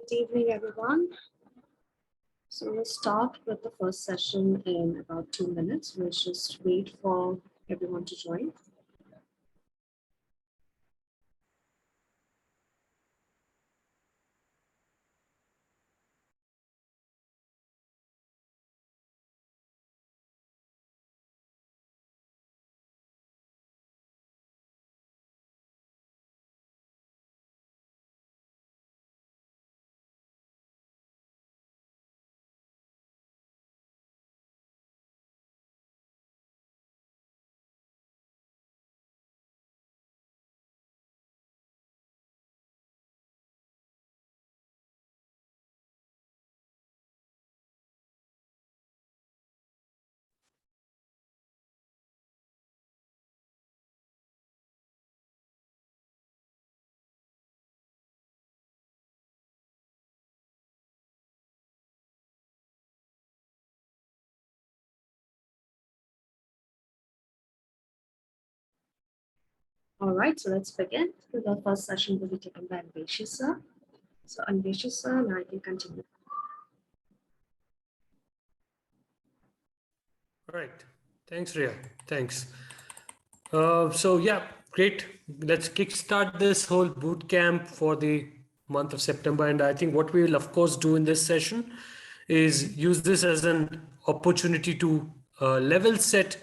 Good evening, everyone. So we'll start with the first session in about 2 minutes. We'll just wait for everyone to join. All right, so let's begin. The first session will be taken by Anveshi sir. So Anveshi sir, now you can continue. All right. Thanks, Ria. Thanks. So yeah, great. Let's kickstart this whole boot camp for the month of September. And I think what we will, of course, do in this session is use this as an opportunity to level set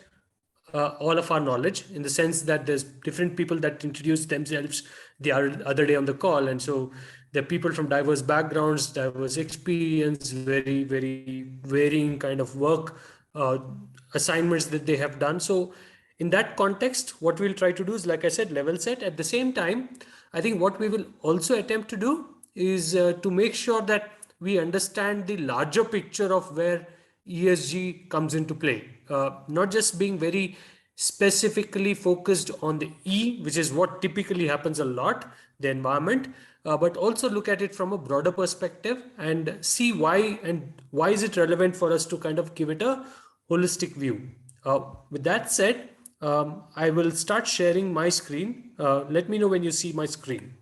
all of our knowledge, in the sense that there's different people that introduce themselves the other day on the call. And so there are people from diverse backgrounds, diverse experience, very, very varying kind of work assignments that they have done. So in that context, what we'll try to do is, like I said, level set. At the same time, I think what we will also attempt to do is to make sure that we understand the larger picture of where ESG comes into play. Not just being very specifically focused on the E, which is what typically happens a lot, the environment, but also look at it from a broader perspective and see why is it relevant for us to kind of give it a holistic view. With that said, I will start sharing my screen. Let me know when you see my screen.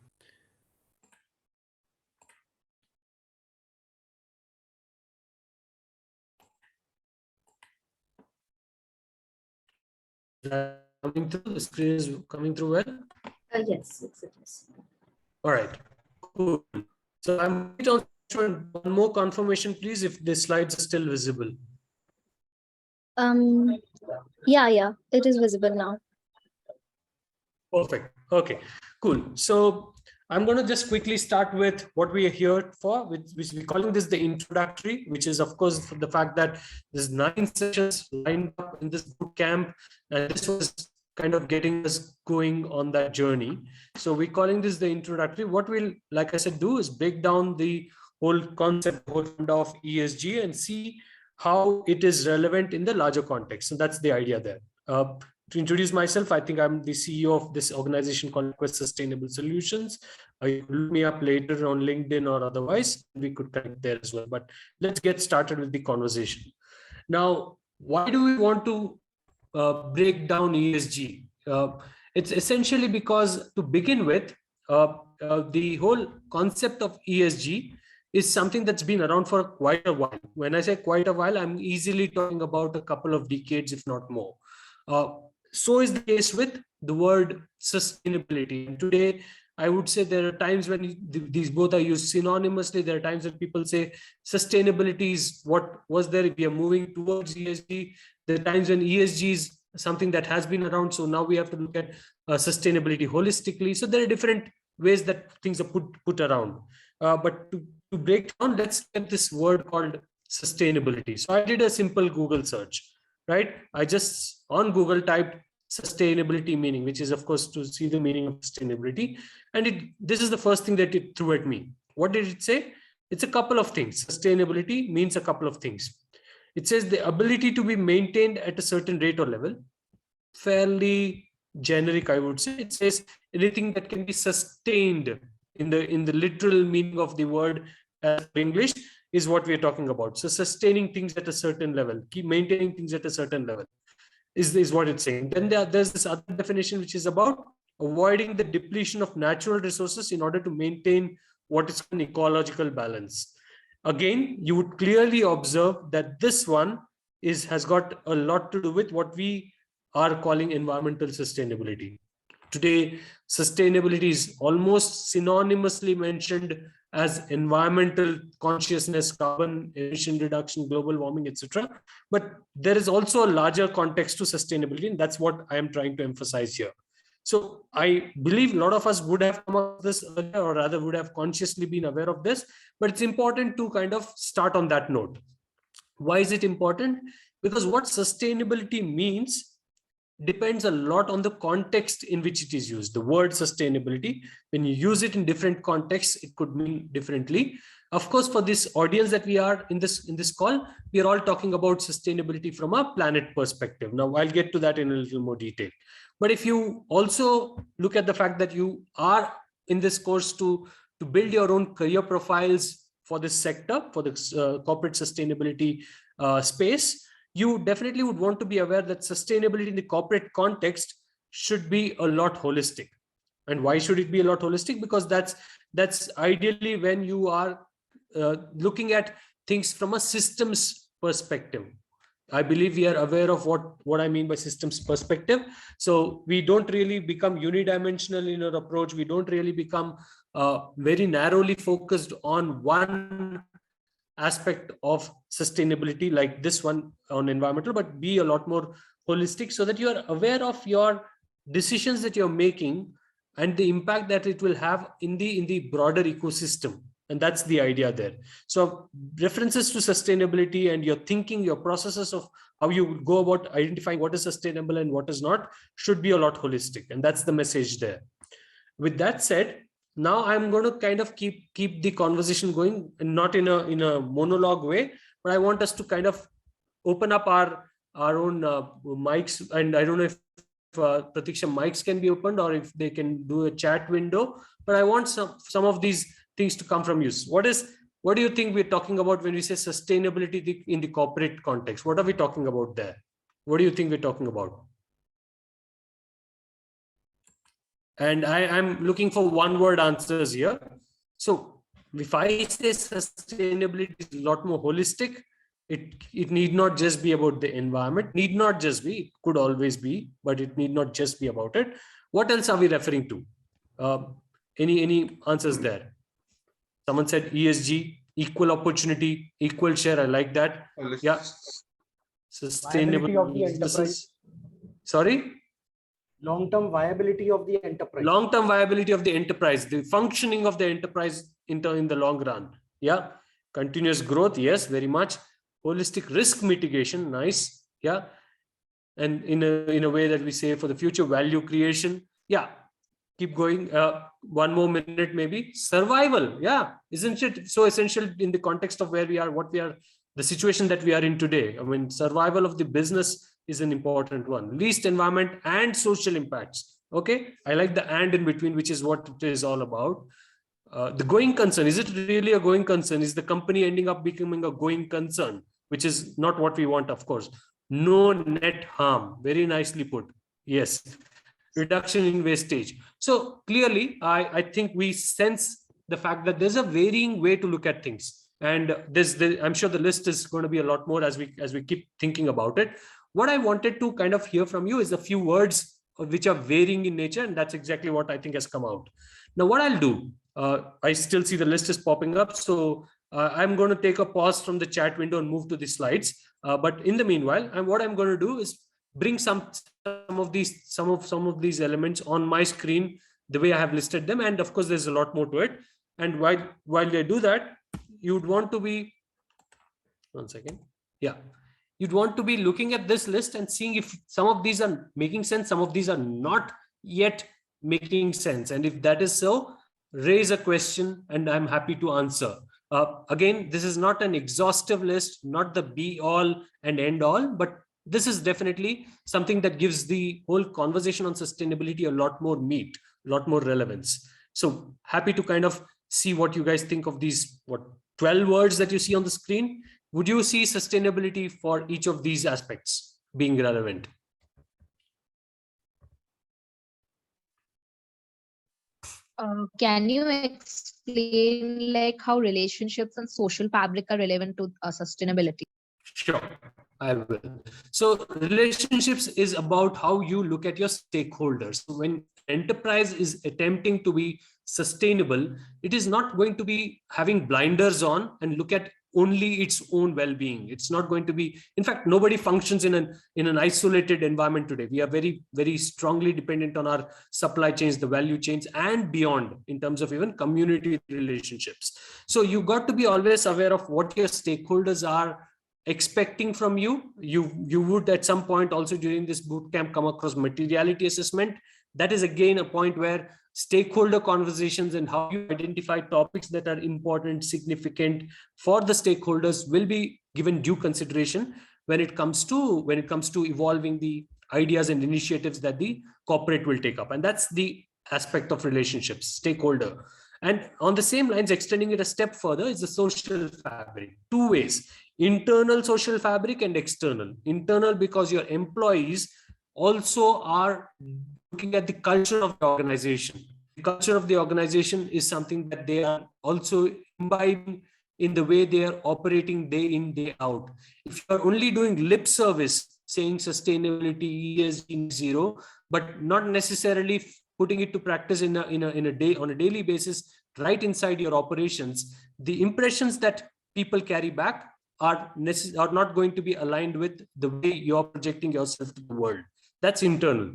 Coming through, the screen is coming through well? Yes, it is. All right, cool. So I'm on one more confirmation, please, if the slides are still visible. Yeah, it is visible now. Perfect. Okay, cool. So I'm going to just quickly start with what we are here for, which we're calling this the introductory, which is, of course, the fact that there's 9 sessions lined up in this boot camp, and this was kind of getting us going on that journey. So we're calling this the introductory. What we'll, like I said, do is break down the whole concept of ESG and see how it is relevant in the larger context. So that's the idea there. To introduce myself, I think I'm the CEO of this organization called Quest Sustainable Solutions. You can look me up later on LinkedIn or otherwise. We could connect there as well. But let's get started with the conversation. Now, why do we want to break down ESG? It's essentially because, to begin with, the whole concept of ESG is something that's been around for quite a while. When I say quite a while, I'm easily talking about a couple of decades, if not more. So is the case with the word sustainability. And today, I would say there are times when these both are used synonymously. There are times when people say sustainability is what was there. We are moving towards ESG. There are times when ESG is something that has been around. So now we have to look at sustainability holistically. So there are different ways that things are put around. But to break down, let's get this word called sustainability. So I did a simple Google search, right? I just on Google typed sustainability meaning, which is, of course, to see the meaning of sustainability. And this is the first thing that it threw at me. What did it say? It's a couple of things. Sustainability means a couple of things. It says the ability to be maintained at a certain rate or level. Fairly generic, I would say. It says anything that can be sustained in the literal meaning of the word English is what we're talking about. So sustaining things at a certain level, keep maintaining things at a certain level is what it's saying. Then there's this other definition, which is about avoiding the depletion of natural resources in order to maintain what is an ecological balance. Again, you would clearly observe that this one has got a lot to do with what we are calling environmental sustainability. Today, sustainability is almost synonymously mentioned as environmental consciousness, carbon emission reduction, global warming, etc. But there is also a larger context to sustainability, and that's what I am trying to emphasize here. So I believe a lot of us would have come up with this earlier, or rather would have consciously been aware of this, but it's important to kind of start on that note. Why is it important? Because what sustainability means depends a lot on the context in which it is used. The word sustainability, when you use it in different contexts, it could mean differently. Of course, for this audience that we are in this call, we are all talking about sustainability from a planet perspective. Now, I'll get to that in a little more detail. But if you also look at the fact that you are in this course to build your own career profiles for this sector, for the corporate sustainability space, you definitely would want to be aware that sustainability in the corporate context should be a lot holistic. And why should it be a lot holistic? Because that's ideally when you are looking at things from a systems perspective. I believe we are aware of what I mean by systems perspective. So we don't really become unidimensional in our approach. We don't really become very narrowly focused on one aspect of sustainability like this one on environmental, but be a lot more holistic so that you are aware of your decisions that you're making and the impact that it will have in the broader ecosystem. And that's the idea there. So references to sustainability and your thinking, your processes of how you go about identifying what is sustainable and what is not should be a lot holistic. And that's the message there. With that said, now I'm going to kind of keep the conversation going, and not in a monologue way, but I want us to kind of open up our own mics. And I don't know if Pratiksha mics can be opened or if they can do a chat window, but I want some of these things to come from you. What do you think we're talking about when we say sustainability in the corporate context? What are we talking about there? What do you think we're talking about? And I'm looking for one-word answers here. So if I say sustainability is a lot more holistic, it need not just be about the environment, need not just be, it could always be, but it need not just be about it. What else are we referring to? Any answers there? Someone said ESG, equal opportunity, equal share. I like that. Yeah. Sustainable of the enterprise. Sorry? Long-term viability of the enterprise. Long-term viability of the enterprise, the functioning of the enterprise in the long run. Yeah. Continuous growth. Yes, very much. Holistic risk mitigation. Nice. Yeah. And in a way that we say for the future value creation. Yeah. Keep going. One more minute, maybe. Survival. Yeah. Isn't it so essential in the context of where we are, what we are, the situation that we are in today? I mean, survival of the business is an important one. Least environment and social impacts. Okay. I like the and in between, which is what it is all about. The going concern, is it really a going concern? Is the company ending up becoming a going concern, which is not what we want, of course. No net harm. Very nicely put. Yes. Reduction in wastage. So clearly, I think we sense the fact that there's a varying way to look at things. And I'm sure the list is going to be a lot more as we keep thinking about it. What I wanted to kind of hear from you is a few words which are varying in nature, and that's exactly what I think has come out. Now, what I'll do, I still see the list is popping up, so I'm going to take a pause from the chat window and move to the slides. But in the meanwhile, what I'm going to do is bring some of these elements on my screen the way I have listed them, and of course, there's a lot more to it. And while they do that, you'd want to be 1 second, yeah. You'd want to be looking at this list and seeing if some of these are making sense, some of these are not yet making sense. And if that is so, raise a question and I'm happy to answer. Again, this is not an exhaustive list, not the be all and end all, but this is definitely something that gives the whole conversation on sustainability a lot more meat, a lot more relevance. So happy to kind of see what you guys think of these, 12 words that you see on the screen. Would you see sustainability for each of these aspects being relevant? Can you explain like how relationships and social fabric are relevant to sustainability? Sure, I will. So relationships is about how you look at your stakeholders. So when enterprise is attempting to be sustainable, it is not going to be having blinders on and look at only its own well-being. It's not going to be, in fact, nobody functions in an isolated environment today. We are very, very strongly dependent on our supply chains, the value chains, and beyond in terms of even community relationships. So you've got to be always aware of what your stakeholders are expecting from you. You would at some point also during this boot camp come across materiality assessment. That is again a point where stakeholder conversations and how you identify topics that are important, significant for the stakeholders will be given due consideration when it comes to evolving the ideas and initiatives that the corporate will take up. And that's the aspect of relationships, stakeholder. And on the same lines, extending it a step further is the social fabric. Two ways: internal social fabric and external. Internal because your employees also are looking at the culture of the organization. The culture of the organization is something that they are also imbibing in the way they are operating day in, day out. If you're only doing lip service, saying sustainability, ESG, zero, but not necessarily putting it to practice on a daily basis, right inside your operations, the impressions that people carry back are not going to be aligned with the way you're projecting yourself to the world. That's internal.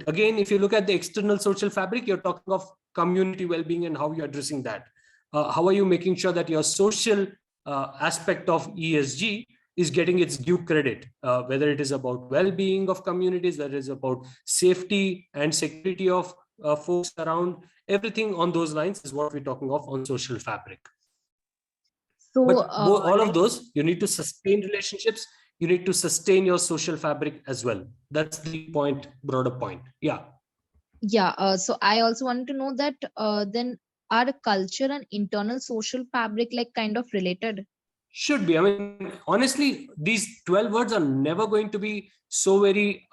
Again, if you look at the external social fabric, you're talking of community well-being and how you're addressing that. How are you making sure that your social aspect of ESG is getting its due credit, whether it is about well-being of communities, whether it is about safety and security of folks around, everything on those lines is what we're talking of on social fabric. So But all of those, you need to sustain relationships, you need to sustain your social fabric as well. That's the point, broader point. Yeah. Yeah, so I also wanted to know that then are culture and internal social fabric like kind of related? Should be. I mean, honestly, these 12 words are never going to be so very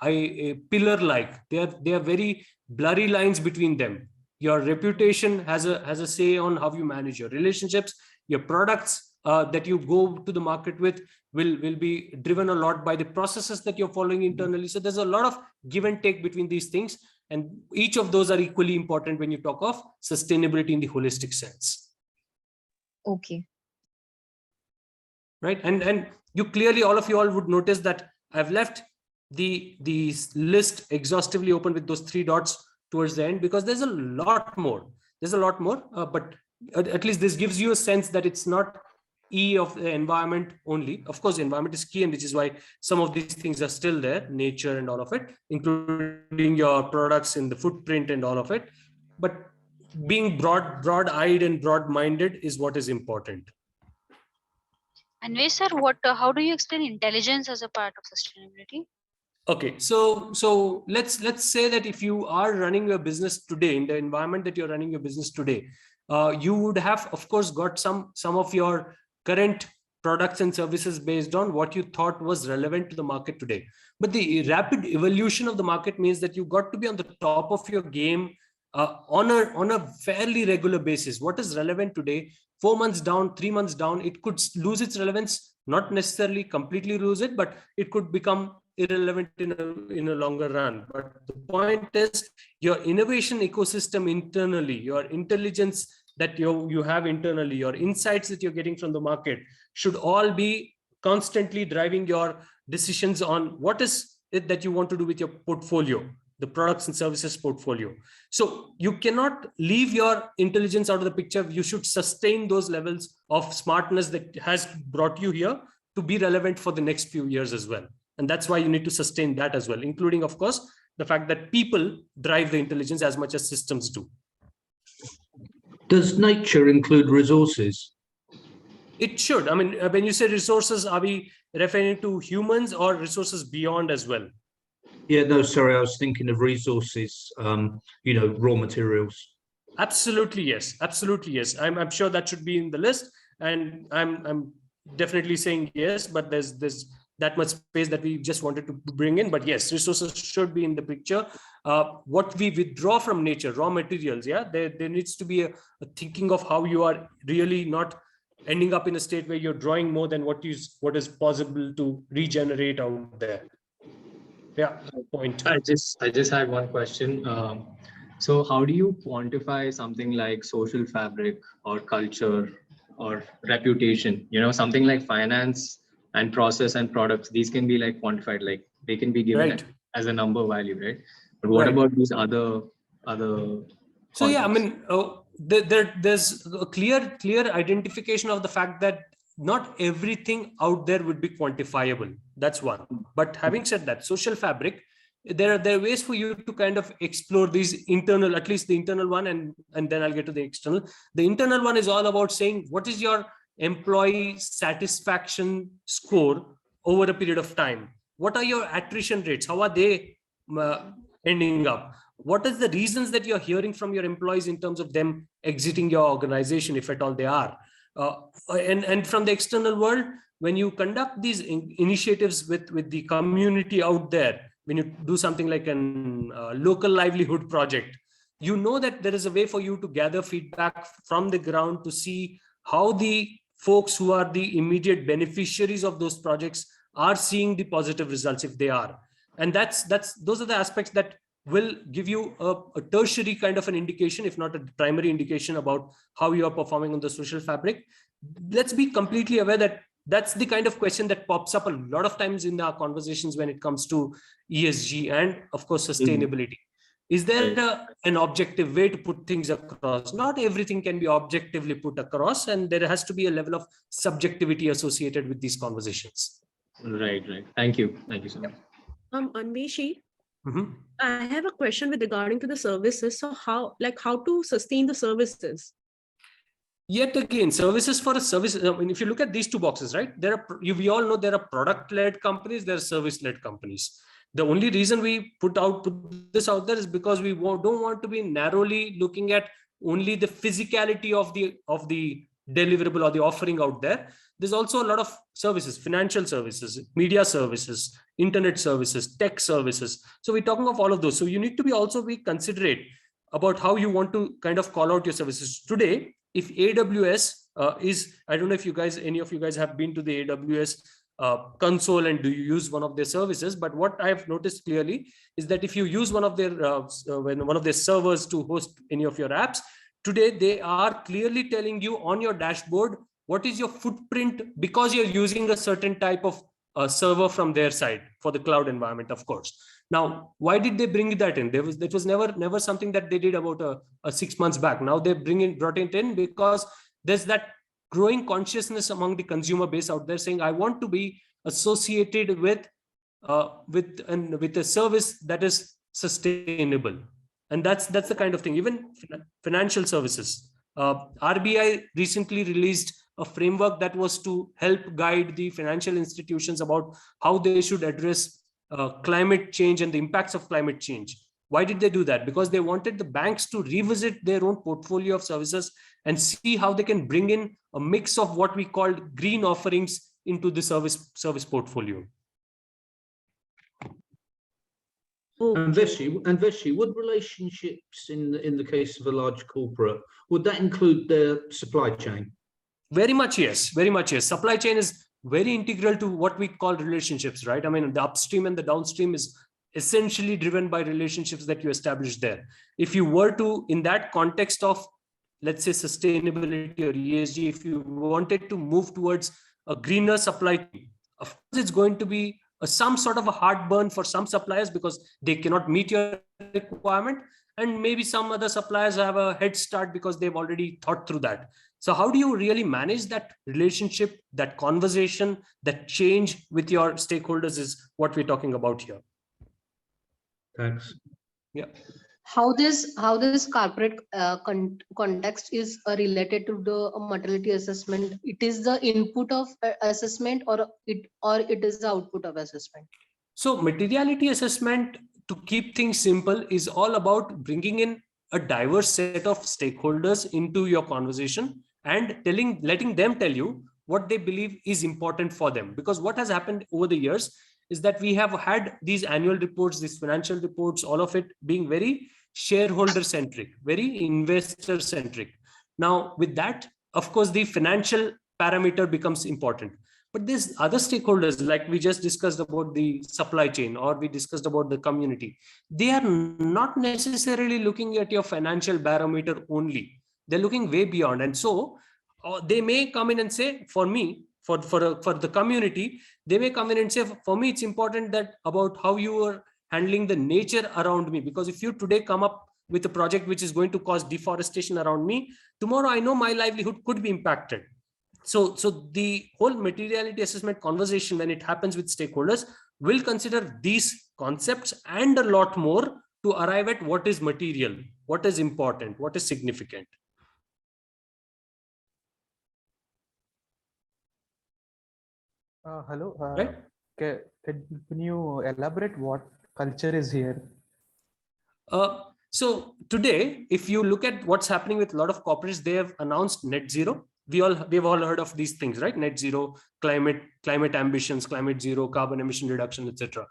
pillar-like. They are very blurry lines between them. Your reputation has a say on how you manage your relationships. Your products that you go to the market with will be driven a lot by the processes that you're following internally. So there's a lot of give and take between these things. And each of those are equally important when you talk of sustainability in the holistic sense. Okay. Right. And you clearly, all of you all would notice that I've left the list exhaustively open with those 3 dots towards the end, because there's a lot more. But at least this gives you a sense that it's not E of the environment only. Of course, the environment is key, and which is why some of these things are still there, nature and all of it, including your products in the footprint and all of it. But being broad-eyed and broad-minded is what is important. Anvesh sir, how do you explain intelligence as a part of sustainability? Okay, so let's say that if you are running your business today in the environment that you're running your business today, you would have, of course, got some of your current products and services based on what you thought was relevant to the market today. But the rapid evolution of the market means that you got to be on the top of your game on a fairly regular basis. What is relevant today, 4 months down, 3 months down, it could lose its relevance, not necessarily completely lose it, but it could become irrelevant in a longer run. But the point is, your innovation ecosystem internally, your intelligence that you have internally, your insights that you're getting from the market should all be constantly driving your decisions on what is it that you want to do with your portfolio, the products and services portfolio. So you cannot leave your intelligence out of the picture. You should sustain those levels of smartness that has brought you here to be relevant for the next few years as well. And that's why you need to sustain that as well, including, of course, the fact that people drive the intelligence as much as systems do. Does nature include resources? It should. I mean, when you say resources, are we referring to humans or resources beyond as well? Yeah, no, sorry, I was thinking of resources, raw materials. Absolutely, yes. Absolutely, yes. I'm sure that should be in the list. And I'm definitely saying yes, but there's that much space that we just wanted to bring in. But yes, resources should be in the picture. What we withdraw from nature, raw materials, yeah, there needs to be a thinking of how you are really not ending up in a state where you're drawing more than what is possible to regenerate out there. Yeah, point. I just had one question. So how do you quantify something like social fabric or culture or reputation? You know, something like finance and process and products, these can be like quantified, like they can be given Right. as a number value, right? But what Right. about these other So yeah, I concepts? mean, there's a clear identification of the fact that not everything out there would be quantifiable. That's one. But having said that, social fabric, there are ways for you to kind of explore these internal, at least the internal one, and then I'll get to the external. The internal one is all about saying, what is your employee satisfaction score over a period of time? What are your attrition rates? How are they ending up? What is the reasons that you're hearing from your employees in terms of them exiting your organization, if at all they are? And from the external world, when you conduct these initiatives with the community out there, when you do something like an local livelihood project, you know that there is a way for you to gather feedback from the ground to see how the folks who are the immediate beneficiaries of those projects are seeing the positive results, if they are. And those are the aspects that will give you a tertiary kind of an indication, if not a primary indication, about how you are performing on the social fabric. Let's be completely aware that that's the kind of question that pops up a lot of times in our conversations when it comes to ESG and, of course, sustainability. Is there an objective way to put things across? Not everything can be objectively put across, and there has to be a level of subjectivity associated with these conversations. Right. Thank you so much. Anveshi, Mm-hmm. I have a question with regarding to the services. So how to sustain the services? Yet again, services for a service. I mean, if you look at these two boxes, right? We all know there are product-led companies, there are service-led companies. The only reason we put this out there is because we don't want to be narrowly looking at only the physicality of the deliverable or the offering out there. There's also a lot of services, financial services, media services, internet services, tech services. So we're talking of all of those. So you need to be considerate about how you want to kind of call out your services. Today, if AWS I don't know if any of you guys have been to the AWS console and do you use one of their services, but what I've noticed clearly is that if you use one of their servers to host any of your apps, today they are clearly telling you on your dashboard what is your footprint, because you're using a certain type of server from their side for the cloud environment, of course. Now, why did they bring that in? That was never something that they did about 6 months back. Now they brought it in because there's that growing consciousness among the consumer base out there saying, I want to be associated with a service that is sustainable. And that's the kind of thing. Even financial services. RBI recently released a framework that was to help guide the financial institutions about how they should address climate change and the impacts of climate change. Why did they do that? Because they wanted the banks to revisit their own portfolio of services and see how they can bring in a mix of what we call green offerings into the service portfolio. And Veshi, would relationships in the case of a large corporate, would that include their supply chain? Very much yes. Supply chain is very integral to what we call relationships, right? I mean, the upstream and the downstream is essentially driven by relationships that you establish there. If you were to, in that context of, let's say, sustainability or ESG, if you wanted to move towards a greener supply chain, of course, it's going to be some sort of a heartburn for some suppliers because they cannot meet your requirement. And maybe some other suppliers have a head start because they've already thought through that. So how do you really manage that relationship, that conversation, that change with your stakeholders is what we're talking about here. Thanks. Yeah. How this corporate context is related to the materiality assessment? It is the input of assessment or it is the output of assessment? So materiality assessment, to keep things simple, is all about bringing in a diverse set of stakeholders into your conversation and letting them tell you what they believe is important for them. Because what has happened over the years is that we have had these annual reports, these financial reports, all of it being very shareholder centric, very investor centric. Now, with that, of course, the financial parameter becomes important. But there's other stakeholders, like we just discussed about the supply chain, or we discussed about the community. They are not necessarily looking at your financial barometer only. They're looking way beyond. And so they may come in and say, for me, for the community, they may come in and say, for me, it's important that about how you are handling the nature around me. Because if you today come up with a project which is going to cause deforestation around me, tomorrow I know my livelihood could be impacted. So the whole materiality assessment conversation, when it happens with stakeholders, will consider these concepts and a lot more to arrive at what is material, what is important, what is significant. Hello. Right? Can you elaborate what culture is here? So today, if you look at what's happening with a lot of corporates, they have announced net zero. We've all heard of these things, right? Net zero, climate ambitions, climate zero, carbon emission reduction, etc.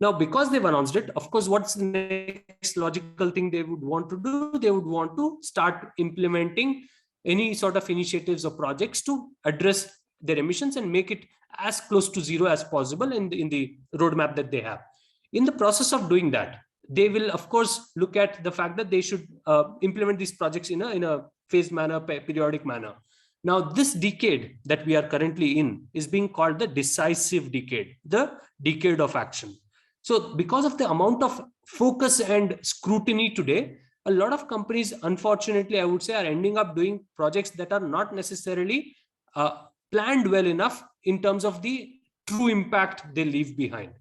Now, because they've announced it, of course, what's the next logical thing they would want to do? They would want to start implementing any sort of initiatives or projects to address their emissions and make it as close to zero as possible in the roadmap that they have. In the process of doing that, they will, of course, look at the fact that they should implement these projects in a phased manner, periodic manner. Now, this decade that we are currently in is being called the decisive decade, the decade of action. So because of the amount of focus and scrutiny today, a lot of companies, unfortunately, I would say, are ending up doing projects that are not necessarily planned well enough in terms of the true impact they leave behind.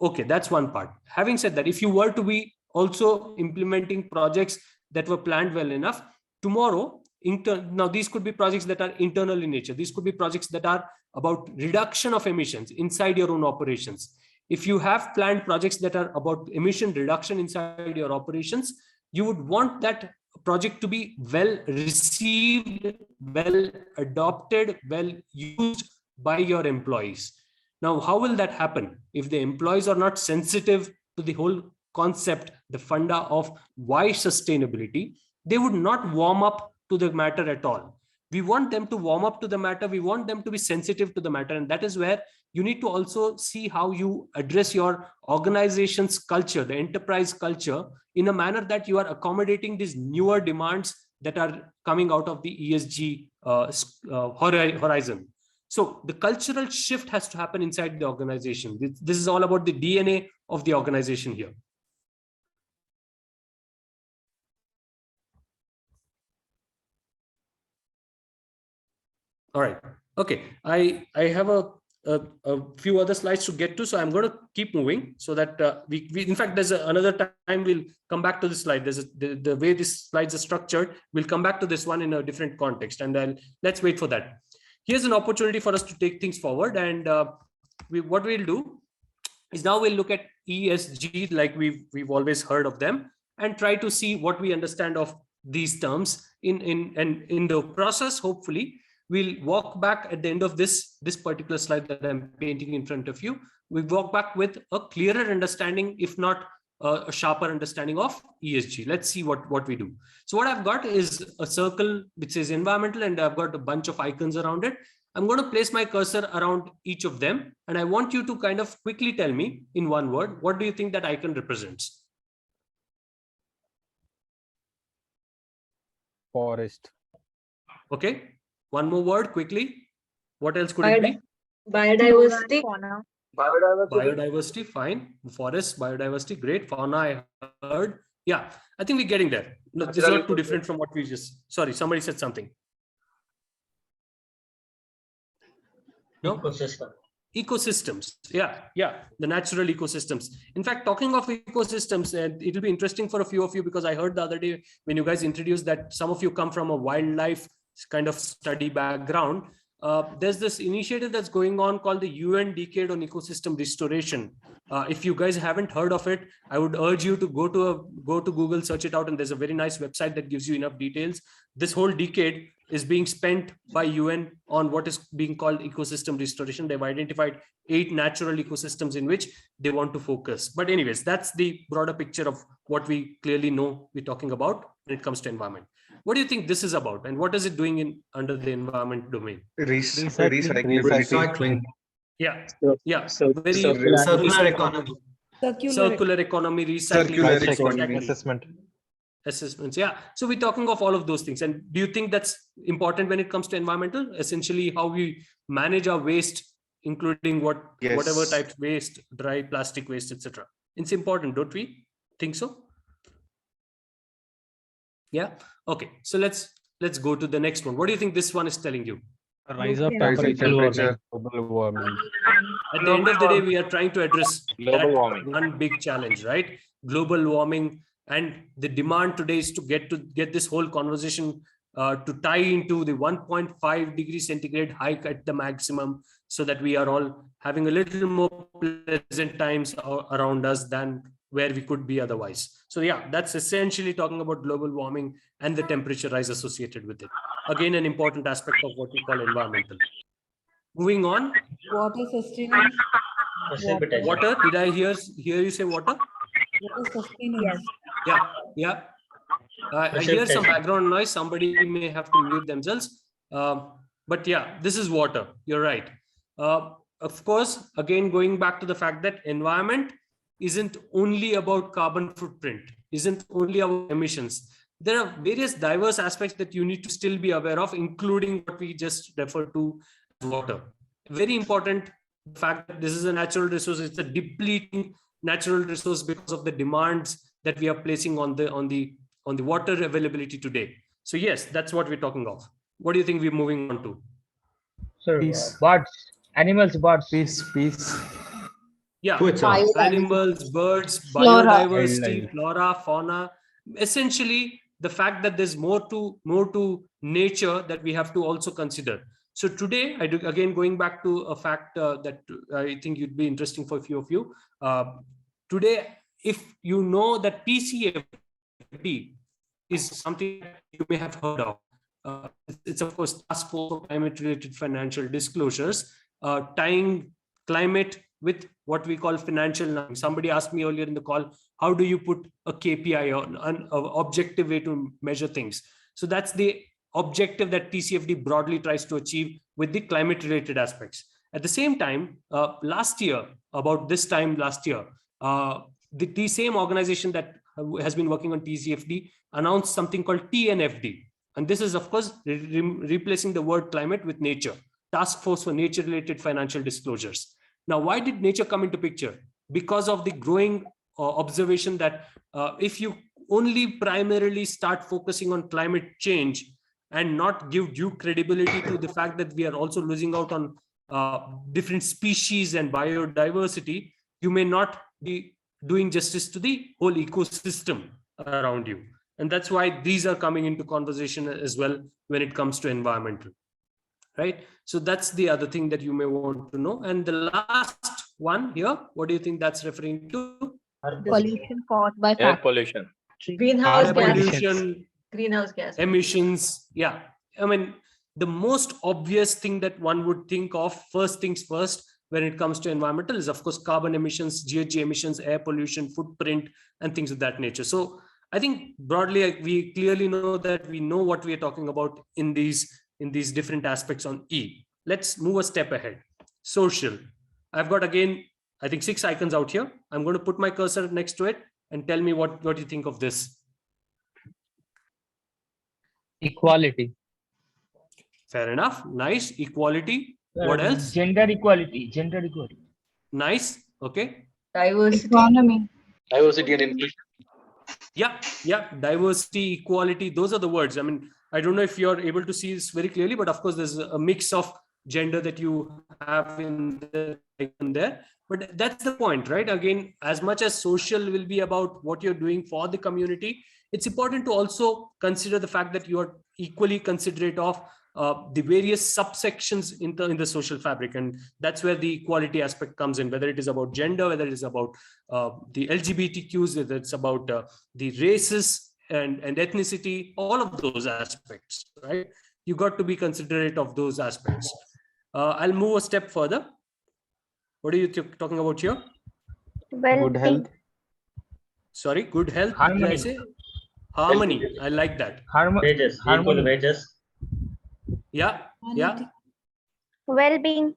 Okay, that's one part. Having said that, if you were to be also implementing projects that were planned well enough, tomorrow, now these could be projects that are internal in nature. These could be projects that are about reduction of emissions inside your own operations. If you have planned projects that are about emission reduction inside your operations, you would want that project to be well received, well adopted, well used by your employees. Now, how will that happen? If the employees are not sensitive to the whole concept, the funda of why sustainability, they would not warm up to the matter at all. We want them to warm up to the matter. We want them to be sensitive to the matter. And that is where you need to also see how you address your organization's culture, the enterprise culture, in a manner that you are accommodating these newer demands that are coming out of the ESG horizon. So the cultural shift has to happen inside the organization. This is all about the DNA of the organization here. All right. Okay. I have a few other slides to get to, so I'm going to keep moving so that we in fact, there's another time we'll come back to this slide. There's the way these slides are structured. We'll come back to this one in a different context, and then let's wait for that. Here's an opportunity for us to take things forward, and what we'll do is now we'll look at ESG like we've always heard of them, and try to see what we understand of these terms in the process. Hopefully, we'll walk back at the end of this particular slide that I'm painting in front of you. We walk back with a clearer understanding, if not a sharper understanding of ESG. Let's see what we do. So what I've got is a circle which says environmental, and I've got a bunch of icons around it. I'm going to place my cursor around each of them, and I want you to kind of quickly tell me in one word, what do you think that icon represents? Forest. Okay. One more word quickly. What else could it be? Biodiversity. Biodiversity, fine. Forest, biodiversity, great. Fauna, I heard. Yeah, I think we're getting there. No, this is not too different from what we just, sorry, somebody said something. No? Ecosystems. Yeah, the natural ecosystems. In fact, talking of ecosystems, it'll be interesting for a few of you, because I heard the other day when you guys introduced that some of you come from a wildlife kind of study background. there's this initiative that's going on called the UN Decade on Ecosystem Restoration. If you guys haven't heard of it, I would urge you to go to Google, search it out, and there's a very nice website that gives you enough details. This whole decade is being spent by UN on what is being called ecosystem restoration. They've identified 8 natural ecosystems in which they want to focus. But anyways, that's the broader picture of what we clearly know we're talking about when it comes to environment. What do you think this is about, and what is it doing under the environment domain? Recycling. Yeah, So very Circular economy. circular economy, recycling, exactly. Assessments. Yeah. So we're talking of all of those things. And do you think that's important when it comes to environmental? Essentially, how we manage our waste, including whatever types waste, dry plastic waste, etc. It's important, don't we think so? Yeah. Okay. So let's go to the next one. What do you think this one is telling you? Rise of temperature, global warming. At the end of the day, we are trying to address one big challenge, right? Global warming, and the demand today is to get this whole conversation to tie into the 1.5 degrees centigrade hike at the maximum, so that we are all having a little more pleasant times around us than where we could be otherwise. So yeah, that's essentially talking about global warming and the temperature rise associated with it. Again, an important aspect of what we call environmental. Moving on. Water sustenance. Water. Did I hear you say water? Water sustenance. Yeah. I hear some background noise. Somebody may have to mute themselves. But yeah, this is water. You're right. Of course, again, going back to the fact that environment isn't only about carbon footprint, isn't only about emissions. There are various diverse aspects that you need to still be aware of, including what we just referred to as water. Very important fact that this is a natural resource. It's a depleting natural resource because of the demands that we are placing on the water availability today. So yes, that's what we're talking of. What do you think we're moving on to? Sir, birds, animals, birds. Peace. Yeah, Twitter. animals, birds, Flora. biodiversity, flora, fauna. Essentially, the fact that there's more to nature that we have to also consider. So today, again going back to a fact that I think you'd be interesting for a few of you. Today, if you know that TCFD is something you may have heard of. It's of course Task Force for Climate-related Financial Disclosures, tying climate with what we call financial numbers. Somebody asked me earlier in the call, how do you put a KPI on an objective way to measure things? So that's the objective that TCFD broadly tries to achieve with the climate-related aspects. At the same time, last year, about this time last year, the same organization that has been working on TCFD announced something called TNFD. And this is, of course, replacing the word climate with nature, Task Force for Nature-related Financial Disclosures. Now, why did nature come into picture? Because of the growing observation that if you only primarily start focusing on climate change and not give due credibility to the fact that we are also losing out on different species and biodiversity, you may not be doing justice to the whole ecosystem around you. And that's why these are coming into conversation as well when it comes to environmental, right? So that's the other thing that you may want to know. And the last one here, what do you think that's referring to? Pollution caused by Air factories. pollution. Greenhouse gas. Pollution, Greenhouse gas. emissions. Yeah. I mean, the most obvious thing that one would think of, first things first, when it comes to environmental is, of course, carbon emissions, GHG emissions, air pollution, footprint, and things of that nature. So I think broadly, we clearly know that we know what we are talking about in these different aspects on E. Let's move a step ahead. Social. I've got, again, I think 6 icons out here. I'm going to put my cursor next to it and tell me what you think of this. Equality. Fair enough. Nice. Equality. What else? Gender equality. Nice. Okay. Diversity. Economy. Diversity and inclusion. Yeah. Diversity, equality. Those are the words. I mean, I don't know if you're able to see this very clearly, but of course, there's a mix of gender that you have in there. But that's the point, right? Again, as much as social will be about what you're doing for the community, it's important to also consider the fact that you are equally considerate of the various subsections in the social fabric. And that's where the equality aspect comes in, whether it is about gender, whether it is about the LGBTQs, whether it's about the races and ethnicity, all of those aspects, right? You got to be considerate of those aspects. I'll move a step further. What are you talking about here? Good health. Sorry, good health. Harmony. Did I say? Harmony. I like that. Wages. Equal wages. Yeah. Yeah. Well-being.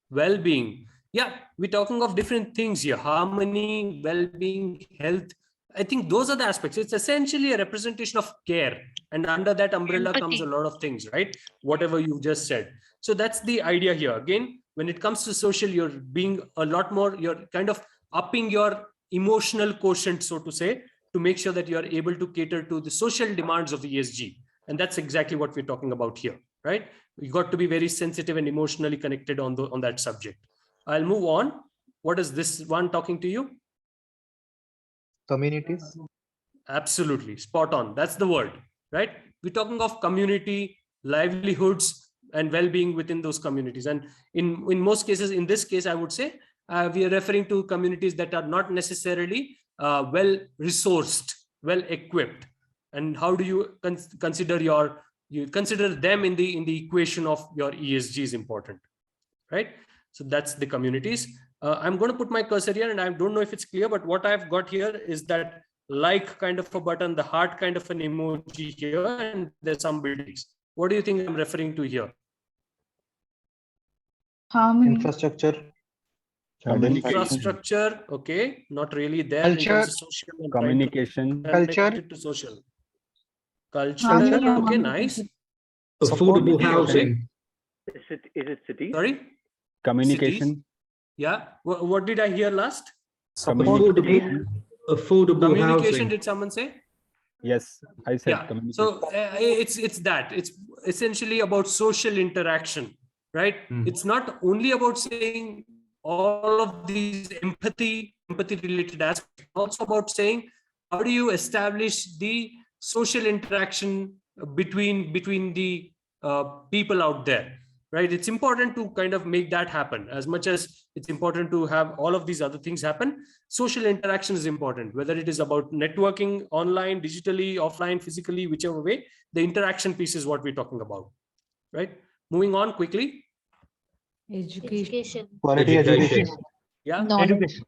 Well-being. Yeah, we're talking of different things here. Harmony, well-being, health. I think those are the aspects. It's essentially a representation of care. And under that umbrella comes a lot of things, right? Whatever you just said. So that's the idea here. Again, when it comes to social, you're being a lot more, you're kind of upping your emotional quotient, so to say, to make sure that you are able to cater to the social demands of the ESG. And that's exactly what we're talking about here, right? You got to be very sensitive and emotionally connected on that subject. I'll move on. What is this one talking to you? Communities. Absolutely, spot on. That's the word, right? We're talking of community, livelihoods, and well-being within those communities. And in most cases, in this case, I would say, we are referring to communities that are not necessarily well-resourced, well-equipped. And how do you consider them in the equation of your ESG is important, right? So that's the communities. I'm going to put my cursor here, and I don't know if it's clear, but what I've got here is that like kind of a button, the heart kind of an emoji here, and there's some buildings. What do you think I'm referring to here? Harmony. Infrastructure. Infrastructure, okay, not really there. In Culture, terms of social and communication, culture to social. Culture, Harmony. okay, nice. Affordable housing. Is it city? Sorry? communication, Cities? Yeah. What did I hear last? Affordable Communication, housing. did someone say? Yes, I said Yeah. communication. So it's that. It's essentially about social interaction, right? It's not only about saying all of these empathy related aspects, also about saying how do you establish the social interaction between the people out there, right? It's important to kind of make that happen. As much as it's important to have all of these other things happen, social interaction is important, whether it is about networking online, digitally, offline, physically, whichever way. The interaction piece is what we're talking about, right? Moving on quickly. Education. Quality education. Yeah. Education.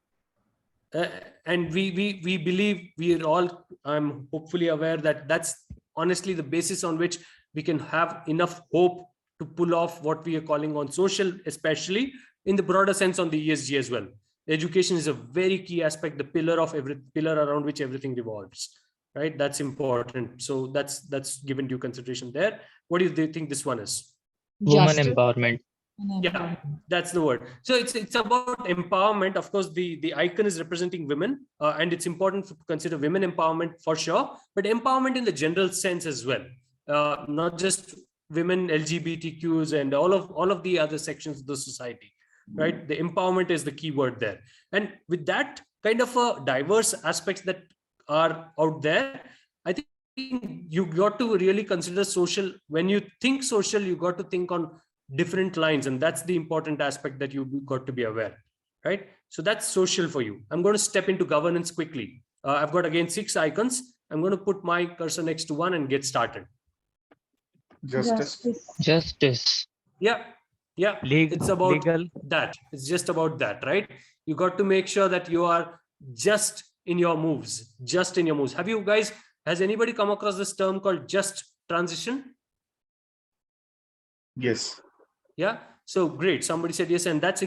And we believe, we are all, I'm hopefully aware that that's honestly the basis on which we can have enough hope to pull off what we are calling on social, especially in the broader sense on the ESG as well. Education is a very key aspect, the pillar around which everything revolves, right? That's important. So that's given due consideration there. What do you think this one is? Women empowerment. Yeah, that's the word. So it's about empowerment. Of course, the icon is representing women, and it's important to consider women empowerment for sure, but empowerment in the general sense as well, not just women, LGBTQs, and all of the other sections of the society, right? The empowerment is the key word there. And with that kind of a diverse aspects that are out there, I think you got to really consider social. When you think social, you got to think on different lines, and that's the important aspect that you got to be aware, right? So that's social for you. I'm going to step into governance quickly. I've got again 6 icons. I'm going to put my cursor next to one and get started. Justice. Yeah. It's about legal. That. It's just about that, right? You got to make sure that you are just in your moves. Has anybody come across this term called just transition? Yes. Yeah. So great. Somebody said yes. And that's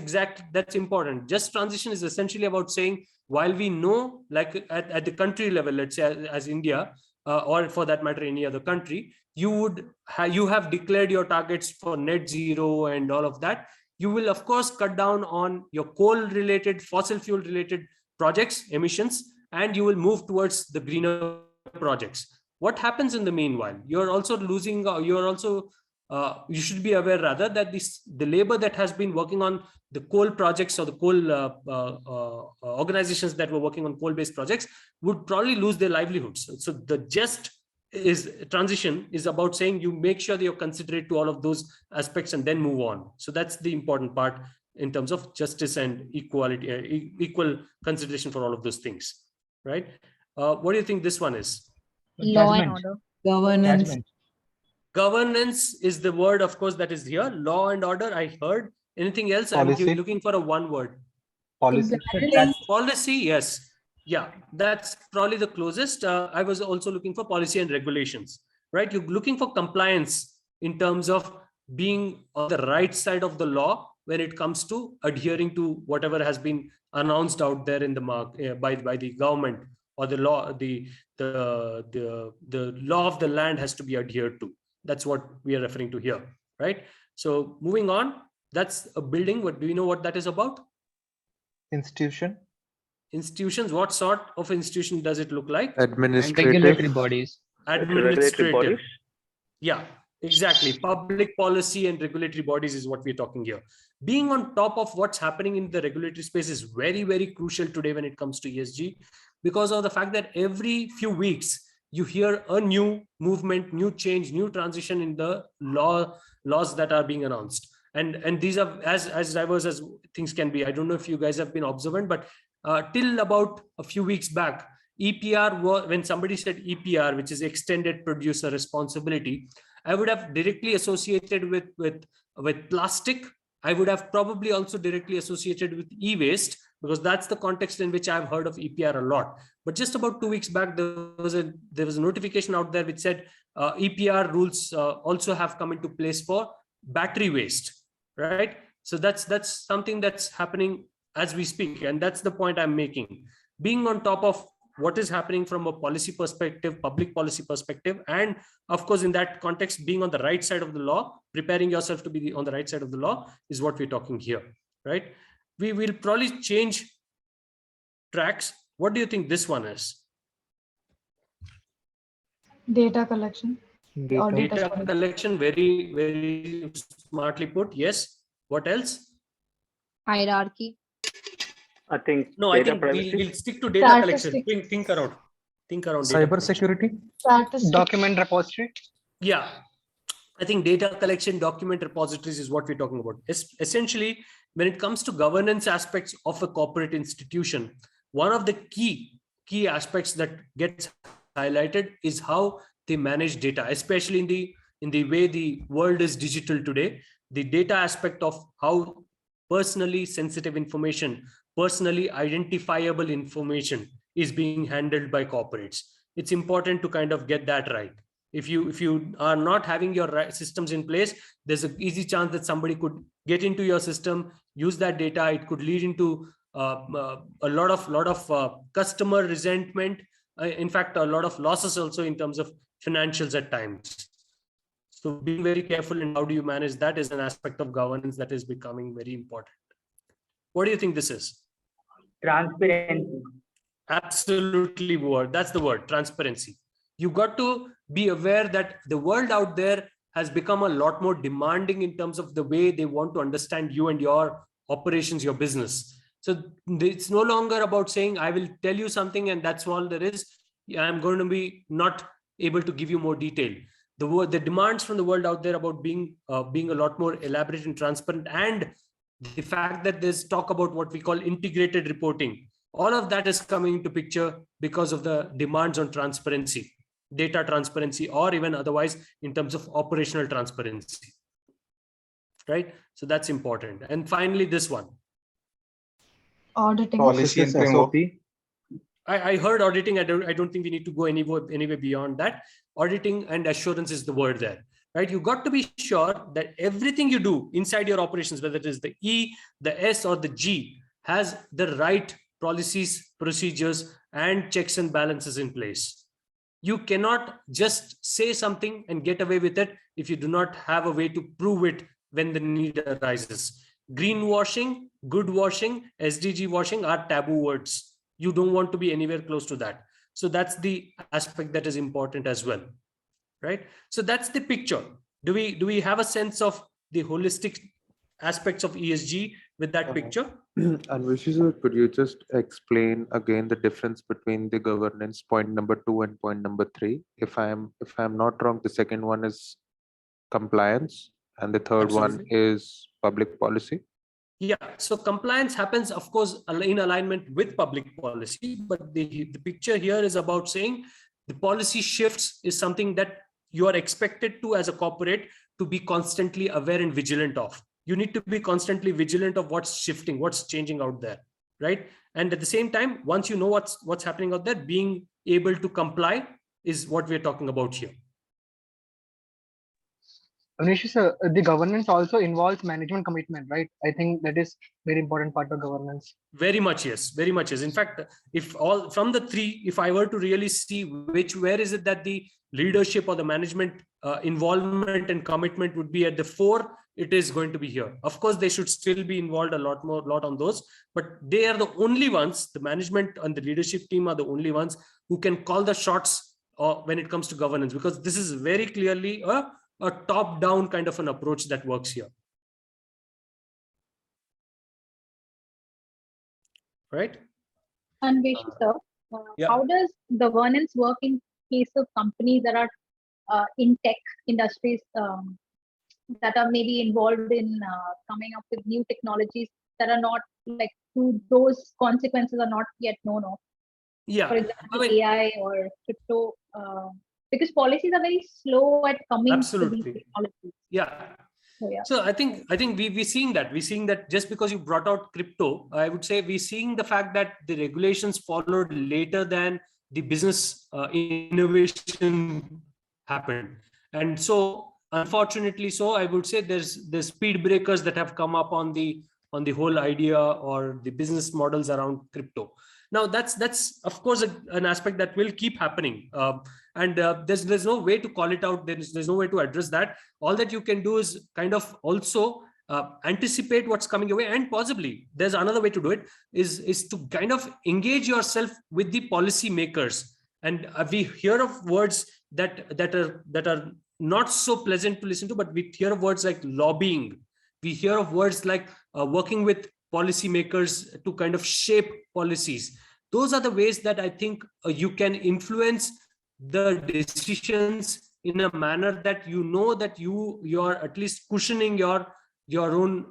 important. Just transition is essentially about saying, while we know, like at the country level, let's say as India, or for that matter, any other country, you have declared your targets for net zero and all of that. You will, of course, cut down on your coal-related, fossil fuel-related projects, emissions, and you will move towards the greener projects. What happens in the meanwhile? You're also losing, you should be aware rather that the labor that has been working on the coal projects or the coal organizations that were working on coal-based projects would probably lose their livelihoods. So the just transition is about saying you make sure that you're considerate to all of those aspects and then move on. So that's the important part in terms of justice and equality, equal consideration for all of those things, right? What do you think this one is? Law and Judgment. order. Governance. Judgment. Governance is the word, of course, that is here. Law and order, I heard. Anything else? I'm Policy. looking for a one word. Policy. Policy, yes. Yeah, that's probably the closest. I was also looking for policy and regulations, right? You're looking for compliance in terms of being on the right side of the law when it comes to adhering to whatever has been announced out there in the by the government, or the law, the law of the land has to be adhered to. That's what we are referring to here, right? So moving on, that's a building. What do you know what that is about? Institution. Institutions, what sort of institution does it look like? Regulatory bodies. Administrative. bodies. Yeah, exactly. Public policy and regulatory bodies is what we're talking here. Being on top of what's happening in the regulatory space is very, very crucial today when it comes to ESG, because of the fact that every few weeks you hear a new movement, new change, new transition in the laws that are being announced. And these are as diverse as things can be. I don't know if you guys have been observant, but till about a few weeks back, EPR, when somebody said EPR, which is extended producer responsibility, I would have directly associated with plastic. I would have probably also directly associated with e-waste, because that's the context in which I've heard of EPR a lot. But just about 2 weeks back, there was a notification out there which said EPR rules also have come into place for battery waste, right? So that's something that's happening as we speak, and that's the point I'm making. Being on top of what is happening from a policy perspective, public policy perspective, and of course in that context, being on the right side of the law, preparing yourself to be on the right side of the law is what we're talking here, right? We will probably change tracks. What do you think this one is? Data collection. Data collection, very, very smartly put. Yes. What else? Hierarchy. I think No, I think we'll stick to data collection. Think around. Cyber security. Document repository. Yeah, I think data collection, document repositories is what we're talking about. Essentially, when it comes to governance aspects of a corporate institution, one of the key aspects that gets highlighted is how they manage data, especially in the way the world is digital today. The data aspect of how personally sensitive information, personally identifiable information is being handled by corporates. It's important to kind of get that right. If you are not having your systems in place, there's an easy chance that somebody could get into your system, use that data. It could lead into a lot of customer resentment. In fact, a lot of losses also in terms of financials at times. So being very careful in how do you manage that is an aspect of governance that is becoming very important. What do you think this is? Transparency. Absolutely, that's the word, transparency. You got to be aware that the world out there has become a lot more demanding in terms of the way they want to understand you and your operations, your business. So it's no longer about saying, I will tell you something and that's all there is. I'm going to be not able to give you more detail. The demands from the world out there about being a lot more elaborate and transparent, and the fact that there's talk about what we call integrated reporting, all of that is coming into picture because of the demands on transparency, data transparency, or even otherwise in terms of operational transparency, right? So that's important. And finally, this one. Auditing. Policy and SOP. I heard auditing. I don't think we need to go anywhere beyond that. Auditing and assurance is the word there, right? You got to be sure that everything you do inside your operations, whether it is the E, the S, or the G, has the right policies, procedures, and checks and balances in place. You cannot just say something and get away with it if you do not have a way to prove it when the need arises. Greenwashing, good washing, SDG washing are taboo words. You don't want to be anywhere close to that. So that's the aspect that is important as well, right? So that's the picture. Do we have a sense of the holistic aspects of ESG with that picture. And Vishisha, could you just explain again the difference between the governance point number 2 and point number 3? If I'm not wrong, the second one is compliance and the third one Absolutely. is public policy. Yeah, so compliance happens, of course, in alignment with public policy, but the picture here is about saying the policy shifts is something that you are expected to, as a corporate, to be constantly aware and vigilant of. You need to be constantly vigilant of what's shifting, what's changing out there, right? And at the same time, once you know what's happening out there, being able to comply is what we're talking about here. Anish, sir, the governance also involves management commitment, right? I think that is very important part of governance. Very much, yes. Very much, yes. In fact, if all from the three, if I were to really see where is it that the leadership or the management involvement and commitment would be at the fore, it is going to be here. Of course, they should still be involved a lot on those, but they are the only ones, the management and the leadership team are the only ones who can call the shots when it comes to governance, because this is very clearly a top-down kind of an approach that works here. Right? And sir, Yeah. how does governance work in case of companies that are in tech industries that are maybe involved in coming up with new technologies that are not like those consequences are not yet known of? Yeah. For example, AI or crypto, because policies are very slow at coming Absolutely. to these technologies. Yeah. So, yeah. So I think we're seeing that just because you brought out crypto, I would say we're seeing the fact that the regulations followed later than the business innovation happened. And so unfortunately, so I would say there's speed breakers that have come up on the whole idea or the business models around crypto. Now that's of course an aspect that will keep happening. And there's no way to call it out. There's no way to address that. All that you can do is kind of also anticipate what's coming your way, and possibly there's another way to do it is to kind of engage yourself with the policy makers. And we hear of words that are not so pleasant to listen to, but we hear of words like lobbying. We hear of words like working with policymakers to kind of shape policies. Those are the ways that I think you can influence the decisions in a manner that you know that you're at least cushioning your own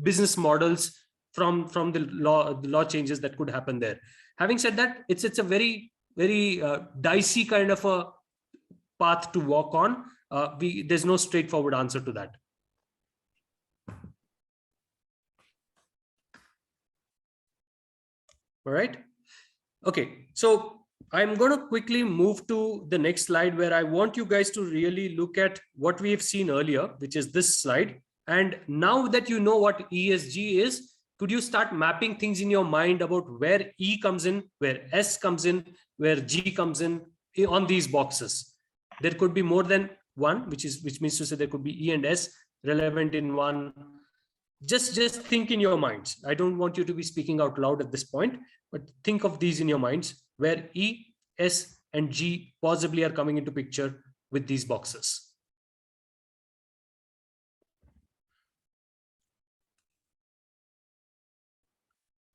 business models from the law changes that could happen there. Having said that, it's a very dicey kind of a path to walk on. There's no straightforward answer to that. All right. Okay, so I'm going to quickly move to the next slide where I want you guys to really look at what we have seen earlier, which is this slide. And now that you know what ESG is, could you start mapping things in your mind about where E comes in, where S comes in, where G comes in on these boxes? There could be more than one, which means to say there could be E and S relevant in one. Just think in your minds. I don't want you to be speaking out loud at this point, but think of these in your minds where E, S, and G possibly are coming into picture with these boxes.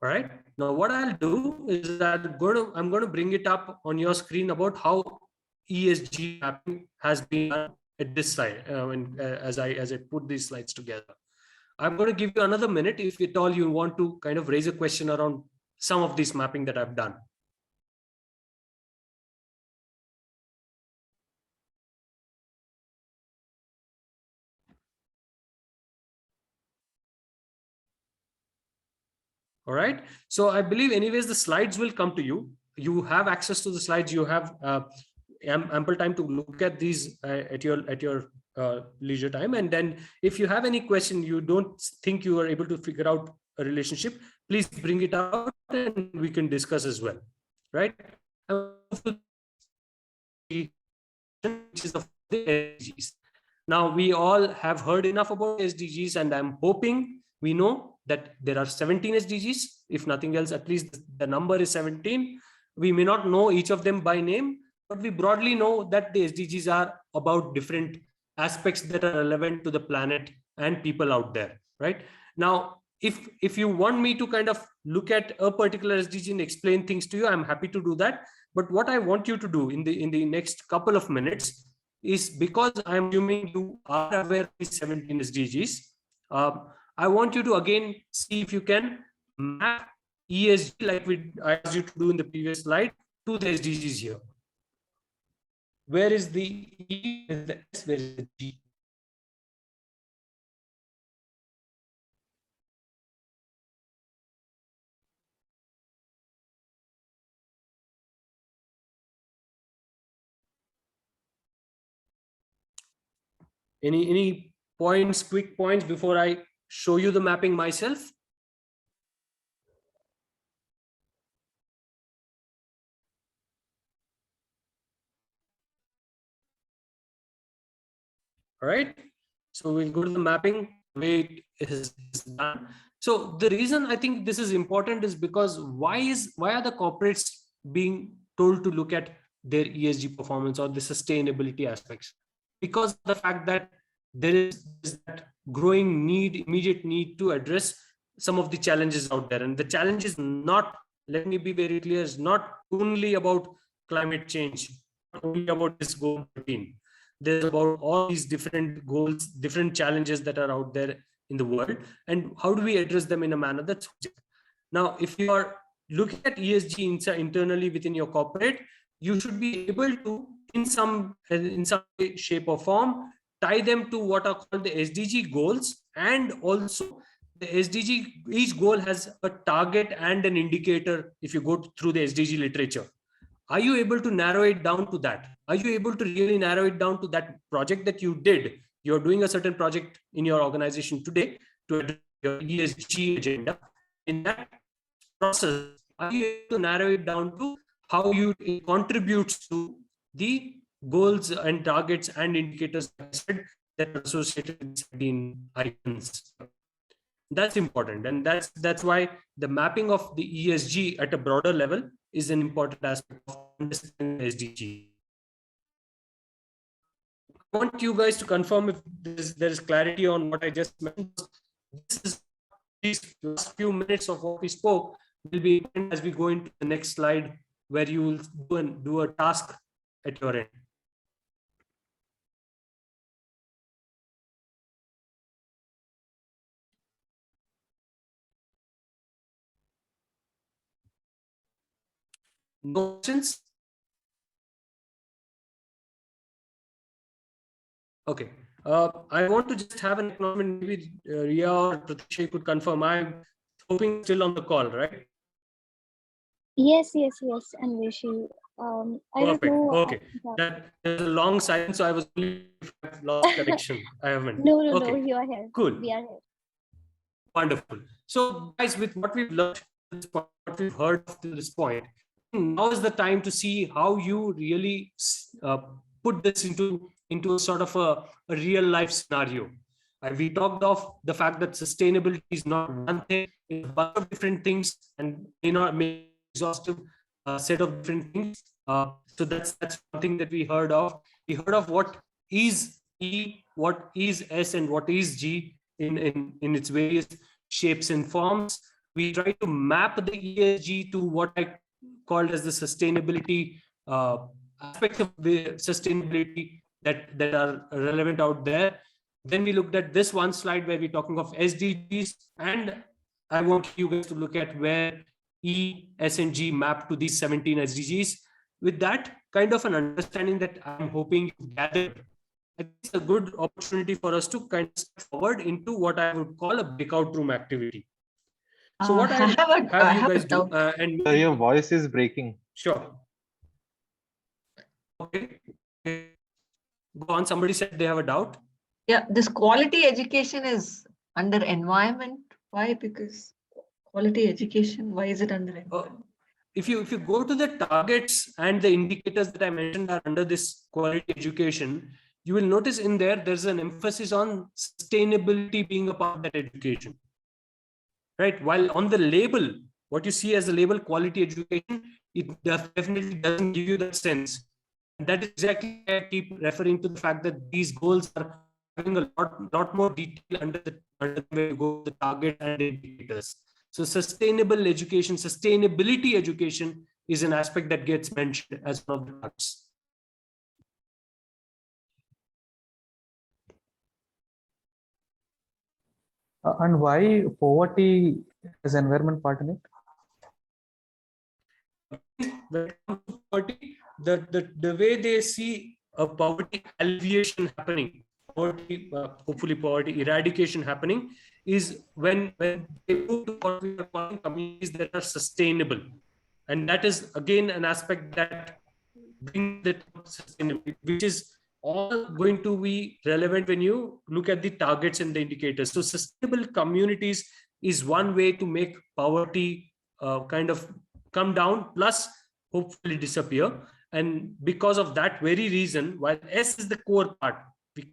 All right. Now what I'll do is I'm going to bring it up on your screen about how ESG mapping has been done at this slide as I put these slides together. I'm going to give you another minute if at all you want to kind of raise a question around some of this mapping that I've done. All right. So I believe anyways, the slides will come to you. You have access to the slides. You have ample time to look at these at your leisure time. And then if you have any question, you don't think you are able to figure out a relationship, please bring it out and we can discuss as well. Right. Which is of the SDGs. Now we all have heard enough about SDGs, and I'm hoping we know that there are 17 SDGs. If nothing else, at least the number is 17. We may not know each of them by name, but we broadly know that the SDGs are about different aspects that are relevant to the planet and people out there, right? Now, if you want me to kind of look at a particular SDG and explain things to you, I'm happy to do that. But what I want you to do in the next couple of minutes is, because I'm assuming you are aware of these 17 SDGs, I want you to again see if you can map ESG, like I asked you to do in the previous slide, to the SDGs here. Where is the E? Where is the S? Where is the G? Any points, quick points before I show you the mapping myself? All right, so we'll go to the mapping way it is done. So the reason I think this is important is because why are the corporates being told to look at their ESG performance or the sustainability aspects? Because of the fact that there is that growing need, immediate need to address some of the challenges out there. And the challenge is not, let me be very clear, is not only about climate change, not only about this goal 13. There's about all these different goals, different challenges that are out there in the world, and how do we address them in a manner that's now, if you are looking at ESG internally within your corporate, you should be able to, in some way, shape or form, tie them to what are called the SDG goals, and also the SDG, each goal has a target and an indicator. If you go through the SDG literature, are you able to narrow it down to that? Are you able to really narrow it down to that project that you did? You're doing a certain project in your organization today to address your ESG agenda. In that process, are you able to narrow it down to how it contributes to the goals and targets and indicators that are associated with 17 icons? That's important, and that's why the mapping of the ESG at a broader level is an important aspect of understanding SDG. I want you guys to confirm if there is clarity on what I just mentioned. These last few minutes of what we spoke will be as we go into the next slide, where you will do a task at your end. No questions? Okay. I want to just have an acknowledgement. Maybe Ria or Pratisha could confirm. I'm hoping still on the call, right? Yes, Anveshi. I don't Perfect. know. Okay. There's a long silence, so I was lost connection. I haven't. No, Okay. you are here. Cool. We are here. Wonderful. So, guys, with what we've learned, what we've heard up to this point, now is the time to see how you really put this into a sort of a real life scenario. We talked of the fact that sustainability is not one thing, it's a bunch of different things, and may not make exhaustive set of different things. So that's one thing that we heard of. We heard of what is E, what is S, and what is G in its various shapes and forms. We try to map the ESG to what I called as the sustainability aspects of the sustainability that are relevant out there. Then we looked at this one slide where we're talking of SDGs, and I want you guys to look at where E, S, and G map to these 17 SDGs. With that kind of an understanding that I'm hoping you gathered, it's a good opportunity for us to kind of step forward into what I would call a breakout room activity. So what I have you guys do, and Sir, your voice is breaking. Sure. Okay. Go on. Somebody said they have a doubt. Yeah, this quality education is under environment. Why? Because quality education, why is it under environment? If you go to the targets and the indicators that I mentioned are under this quality education, you will notice in there's an emphasis on sustainability being a part of that education. Right? While on the label, what you see as a label quality education, it definitely doesn't give you that sense. And that is exactly why I keep referring to the fact that these goals are having a lot more detail under the where you go the target and indicators. So sustainable education, sustainability education is an aspect that gets mentioned as one of the parts. And why poverty is environment part in it? When it comes to poverty, the way they see a poverty alleviation happening, poverty, hopefully poverty eradication happening, is when they move to what we are calling communities that are sustainable. And that is again an aspect that brings the sustainability, which is all going to be relevant when you look at the targets and the indicators. So sustainable communities is one way to make poverty kind of come down, plus hopefully disappear. And because of that very reason, while S is the core part,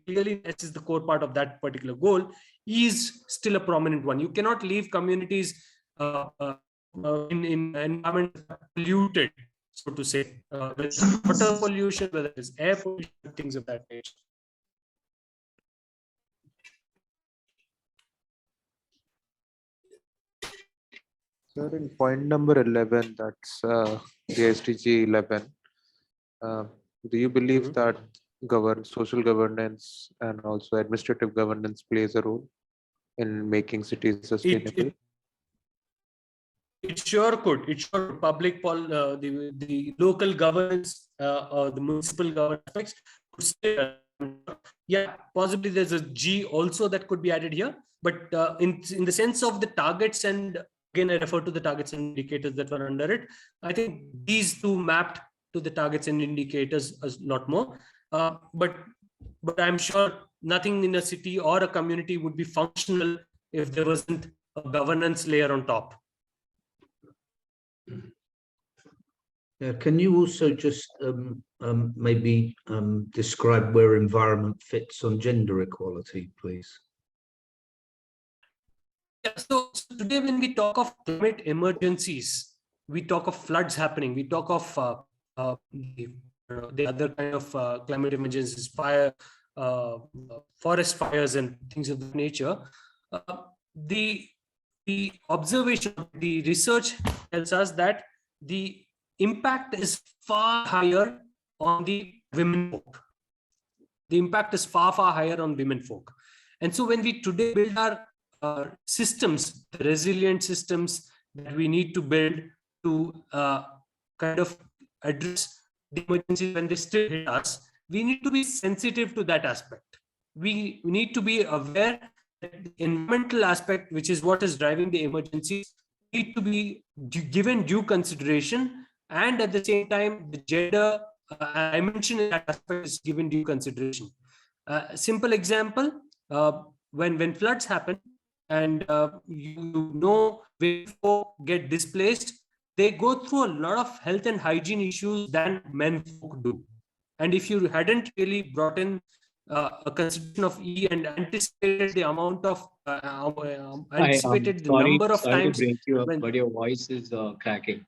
clearly S is the core part of that particular goal, E is still a prominent one. You cannot leave communities in environment polluted, so to say, whether it's water pollution, whether it's air pollution, things of that nature. Sir, in point number 11, that's the SDG 11. Do you believe that social governance and also administrative governance plays a role in making cities sustainable? It sure could. It sure public the local governance or the municipal government aspects could still, yeah, possibly there's a G also that could be added here, but in the sense of the targets, and again I refer to the targets and indicators that were under it, I think these two mapped to the targets and indicators a lot more, but I'm sure nothing in a city or a community would be functional if there wasn't a governance layer on top. Yeah, can you also just maybe describe where environment fits on gender equality, please? Yeah, so today when we talk of climate emergencies, we talk of floods happening, we talk of the other kind of climate emergencies, fire, forest fires and things of that nature. The observation, the research tells us that the impact is far higher on the women folk. The impact is far higher on women folk. And so when we today build our systems, the resilient systems that we need to build to kind of address the emergencies when they still hit us, we need to be sensitive to that aspect. We need to be aware that the environmental aspect, which is what is driving the emergencies, need to be given due consideration, and at the same time the gender I mentioned in that aspect is given due consideration. Simple example, when floods happen and you know when folk get displaced, they go through a lot of health and hygiene issues than men folk do. And if you hadn't really brought in a consideration of E and anticipated the amount of anticipated the number of sorry times to break you up, but your voice is cracking.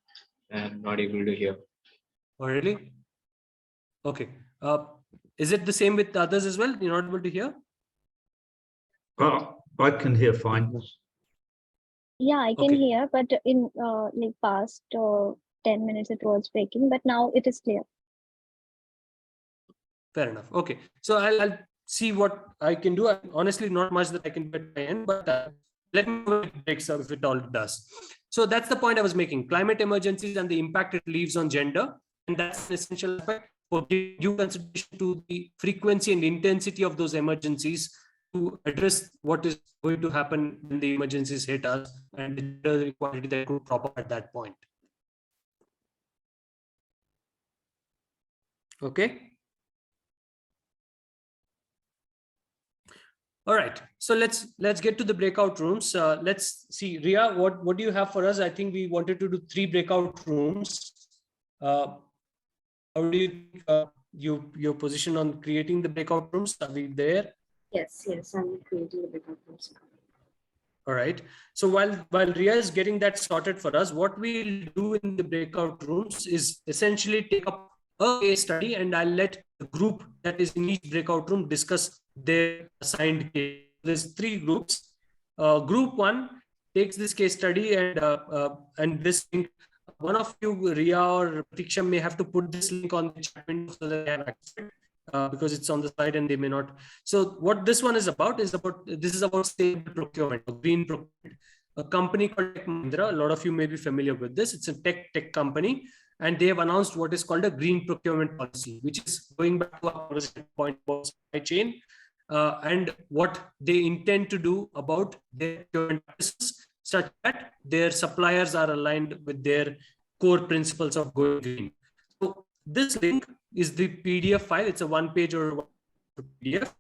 I'm not able to hear. Oh, really? Okay. Is it the same with others as well? You're not able to hear? I can hear fine. Yeah, I can Okay. hear, but in like past 10 minutes it was breaking, but now it is clear. Fair enough. Okay. So I'll see what I can do. Honestly, not much that I can do at my end, but let me know if it breaks up, if it all does. So that's the point I was making. Climate emergencies and the impact it leaves on gender. And that's an essential aspect for due consideration to the frequency and intensity of those emergencies to address what is going to happen when the emergencies hit us and the gender equality that could crop up at that point. Okay. All right, so let's get to the breakout rooms. Let's see, Ria, what do you have for us? I think we wanted to do 3 breakout rooms. How do you think your position on creating the breakout rooms? Are we there? Yes, I'm creating the breakout rooms. All right. So while Ria is getting that sorted for us, what we'll do in the breakout rooms is essentially take up a case study, and I'll let the group that is in each breakout room discuss their assigned case. There's 3 groups. Group 1 takes this case study and this link. One of you, Ria or Pratiksha, may have to put this link on the chat window so that they have access to it, because it's on the side and they may not. So what this one is about this is about stable procurement, or green procurement. A company called Tech Mahindra, a lot of you may be familiar with this. It's a tech company, and they have announced what is called a green procurement policy, which is going back to our point about supply chain and what they intend to do about their procurement practices, such that their suppliers are aligned with their core principles of going green. So this link is the PDF file. It's a 1-page or PDF.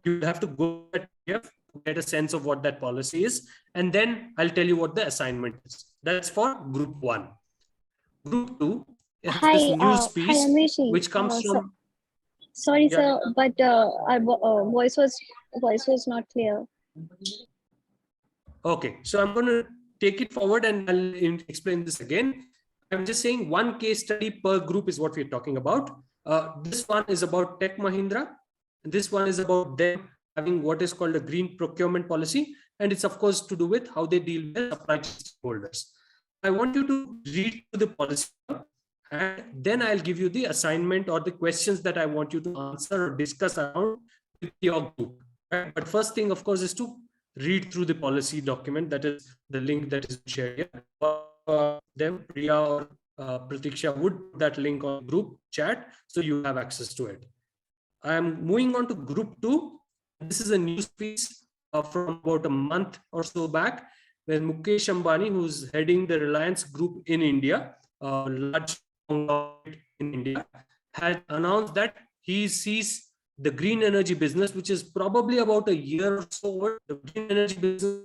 You have to go to that PDF to get a sense of what that policy is. And then I'll tell you what the assignment is. That's for group 1. Group 2 is this news piece, which comes from... Sorry, sir, but our voice was not clear. Okay, so I'm going to take it forward and I'll explain this again. I'm just saying 1 case study per group is what we're talking about. This one is about Tech Mahindra. This one is about them having what is called a green procurement policy. And it's of course to do with how they deal with supply chain stakeholders. I want you to read the policy and then I'll give you the assignment or the questions that I want you to answer or discuss around with your group. Right? But first thing, of course, is to read through the policy document. That is the link that is shared here. Them, Priya or Pratiksha would put that link on group chat, so you have access to it. I am moving on to group 2. This is a news piece from about a month or so back, where Mukesh Ambani, who's heading the Reliance Group in India, large conglomerate in India, had announced that he sees the green energy business, which is probably about a year or so old. The green energy business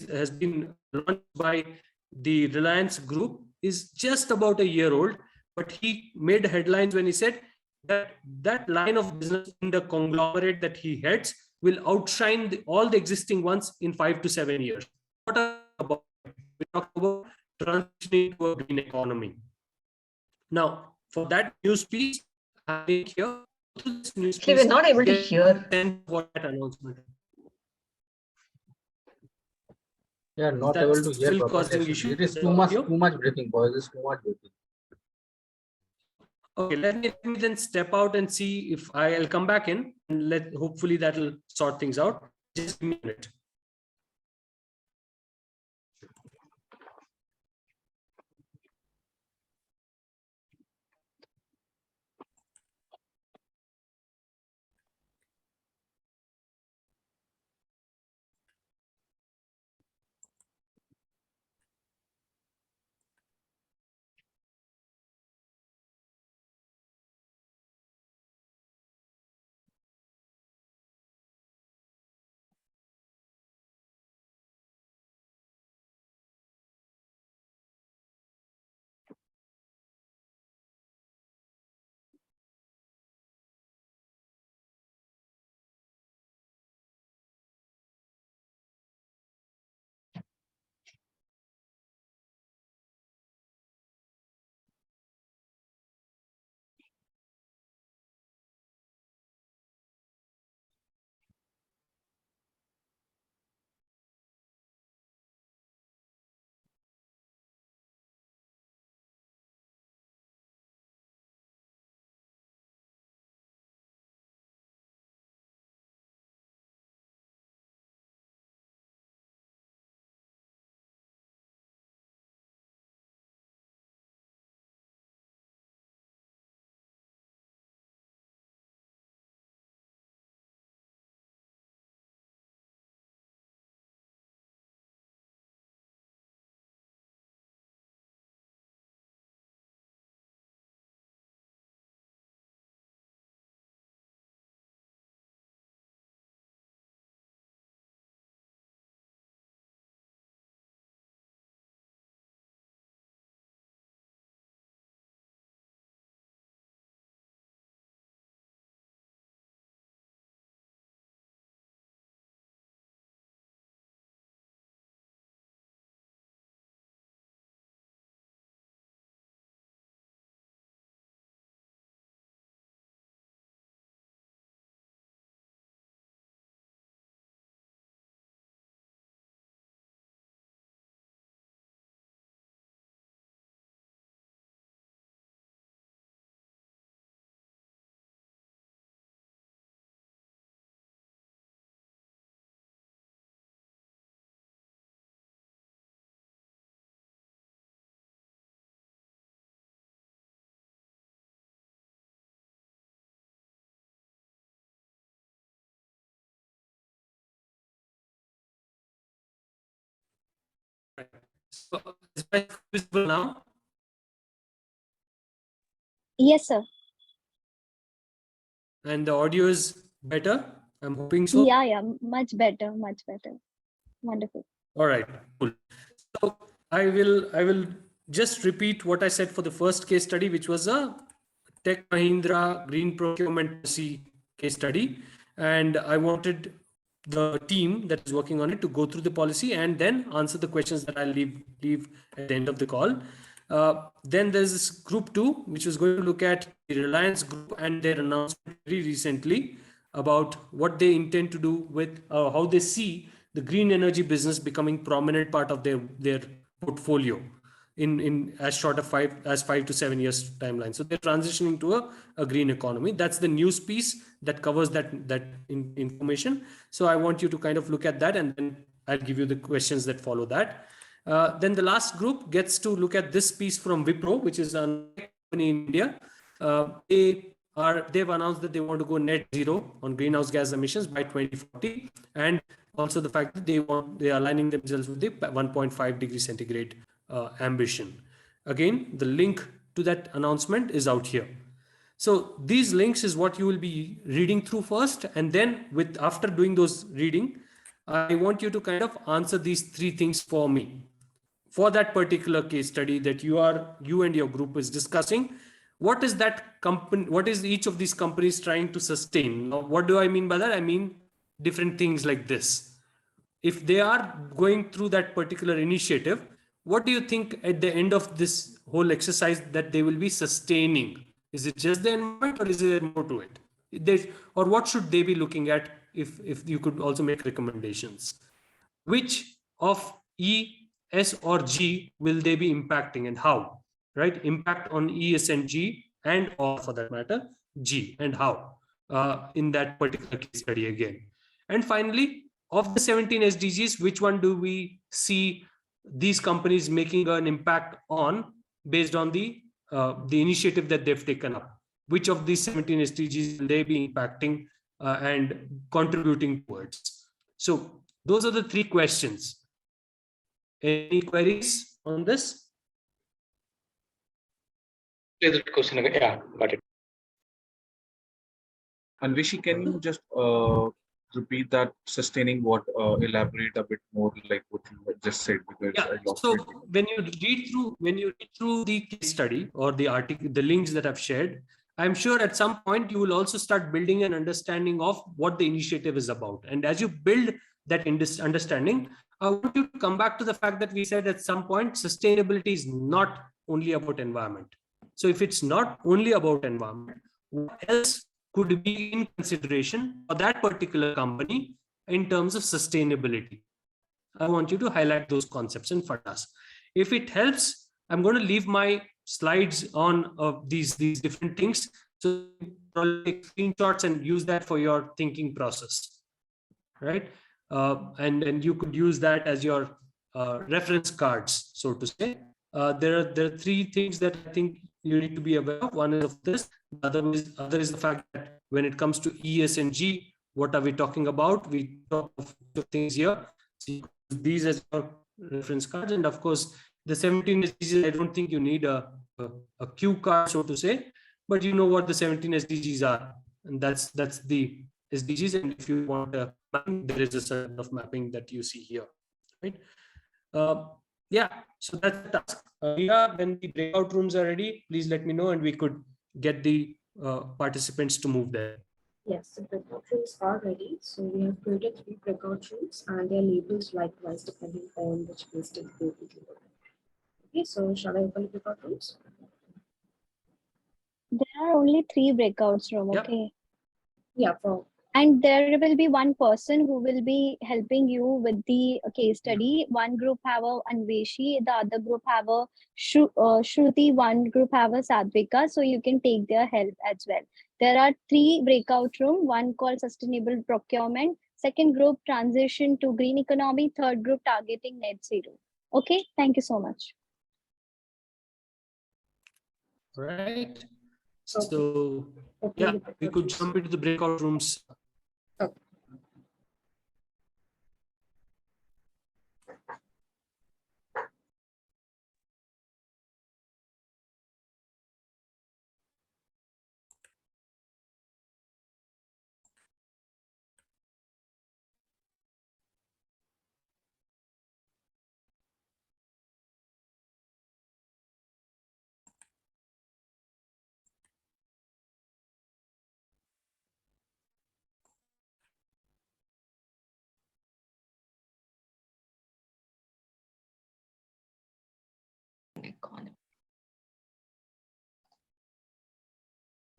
has been launched by the Reliance Group, is just about a year old, but he made headlines when he said that that line of business in the conglomerate that he heads will outshine all the existing ones in 5 to 7 years. What are we about? We talk about transitioning to a green economy. Now, for that news piece, I think here, Actually, we're not able to hear. What that announcement. Yeah, not That's able to hear still properly. causing issues. It is too much breaking. Voice is too much breaking. Okay, let me then step out and see if I'll come back in and hopefully that'll sort things out. Just give me a minute. So, is my screen visible now? Yes, sir. And the audio is better? I'm hoping so. Yeah, much better, much better. Wonderful. All right, cool. So I will just repeat what I said for the first case study, which was a Tech Mahindra green procurement policy case study. And I wanted the team that is working on it to go through the policy and then answer the questions that I'll leave at the end of the call. Then there's this group 2, which is going to look at the Reliance Group and their announcement very recently about what they intend to do with how they see the green energy business becoming prominent part of their portfolio in as short of 5 to 7 years timeline. So they're transitioning to a green economy. That's the news piece that covers that information. So I want you to kind of look at that, and then I'll give you the questions that follow that. Then the last group gets to look at this piece from Wipro, which is a company in India. They've announced that they want to go net zero on greenhouse gas emissions by 2040, and also the fact that they are aligning themselves with the 1.5 degree centigrade ambition. Again, the link to that announcement is out here. So these links is what you will be reading through first, and then after doing those reading, I want you to kind of answer these 3 things for me. For that particular case study that you and your group is discussing, what is that company? What is each of these companies trying to sustain? Now, what do I mean by that? I mean different things like this. If they are going through that particular initiative, what do you think at the end of this whole exercise that they will be sustaining? Is it just the environment, or is there more to it? Or what should they be looking at if you could also make recommendations? Which of E, S, or G will they be impacting, and how? Right? Impact on E, S, and G, and or for that matter, G, and how in that particular case study again. And finally, of the 17 SDGs, which one do we see these companies making an impact on based on the initiative that they've taken up? Which of these 17 SDGs will they be impacting and contributing towards? So those are the 3 questions. Any queries on this? The question again. Yeah, got it. Anveshi, can you just repeat that, sustaining what, elaborate a bit more like what you had just said, because I lost so it. when you read through the case study or the article, the links that I've shared, I'm sure at some point you will also start building an understanding of what the initiative is about. And as you build that understanding, I want you to come back to the fact that we said at some point sustainability is not only about environment. So if it's not only about environment, what else could be in consideration for that particular company in terms of sustainability? I want you to highlight those concepts in front of us. If it helps, I'm going to leave my slides on these different things. So probably take screenshots and use that for your thinking process, right? And you could use that as your reference cards, so to say. There are 3 things that I think you need to be aware of. One is of this. The other is the fact that when it comes to E, S, and G, what are we talking about? We talk of things here. So these as your reference cards, and of course the 17 SDGs. I don't think you need a cue card, so to say, but you know what the 17 SDGs are, and that's the SDGs. And if you want a mapping, there is a set of mapping that you see here, right? Yeah, so that's the task. When the breakout rooms are ready, please let me know, and we could get the participants to move there. Yes, the breakout rooms are ready. So we have created 3 breakout rooms, and their labels likewise depending on which case study they will be looking at. Okay, so shall I open the breakout rooms? There are only 3 breakouts room. Yep. Okay. Yeah, and there will be one person who will be helping you with the case study. One group have a Anveshi, the other group have a Shruti, one group have a Sadvika, so you can take their help as well. There are 3 breakout room, one called sustainable procurement, second group transition to green economy, third group targeting net zero. Okay, thank you so much. Right. So yeah, we could jump into the breakout rooms.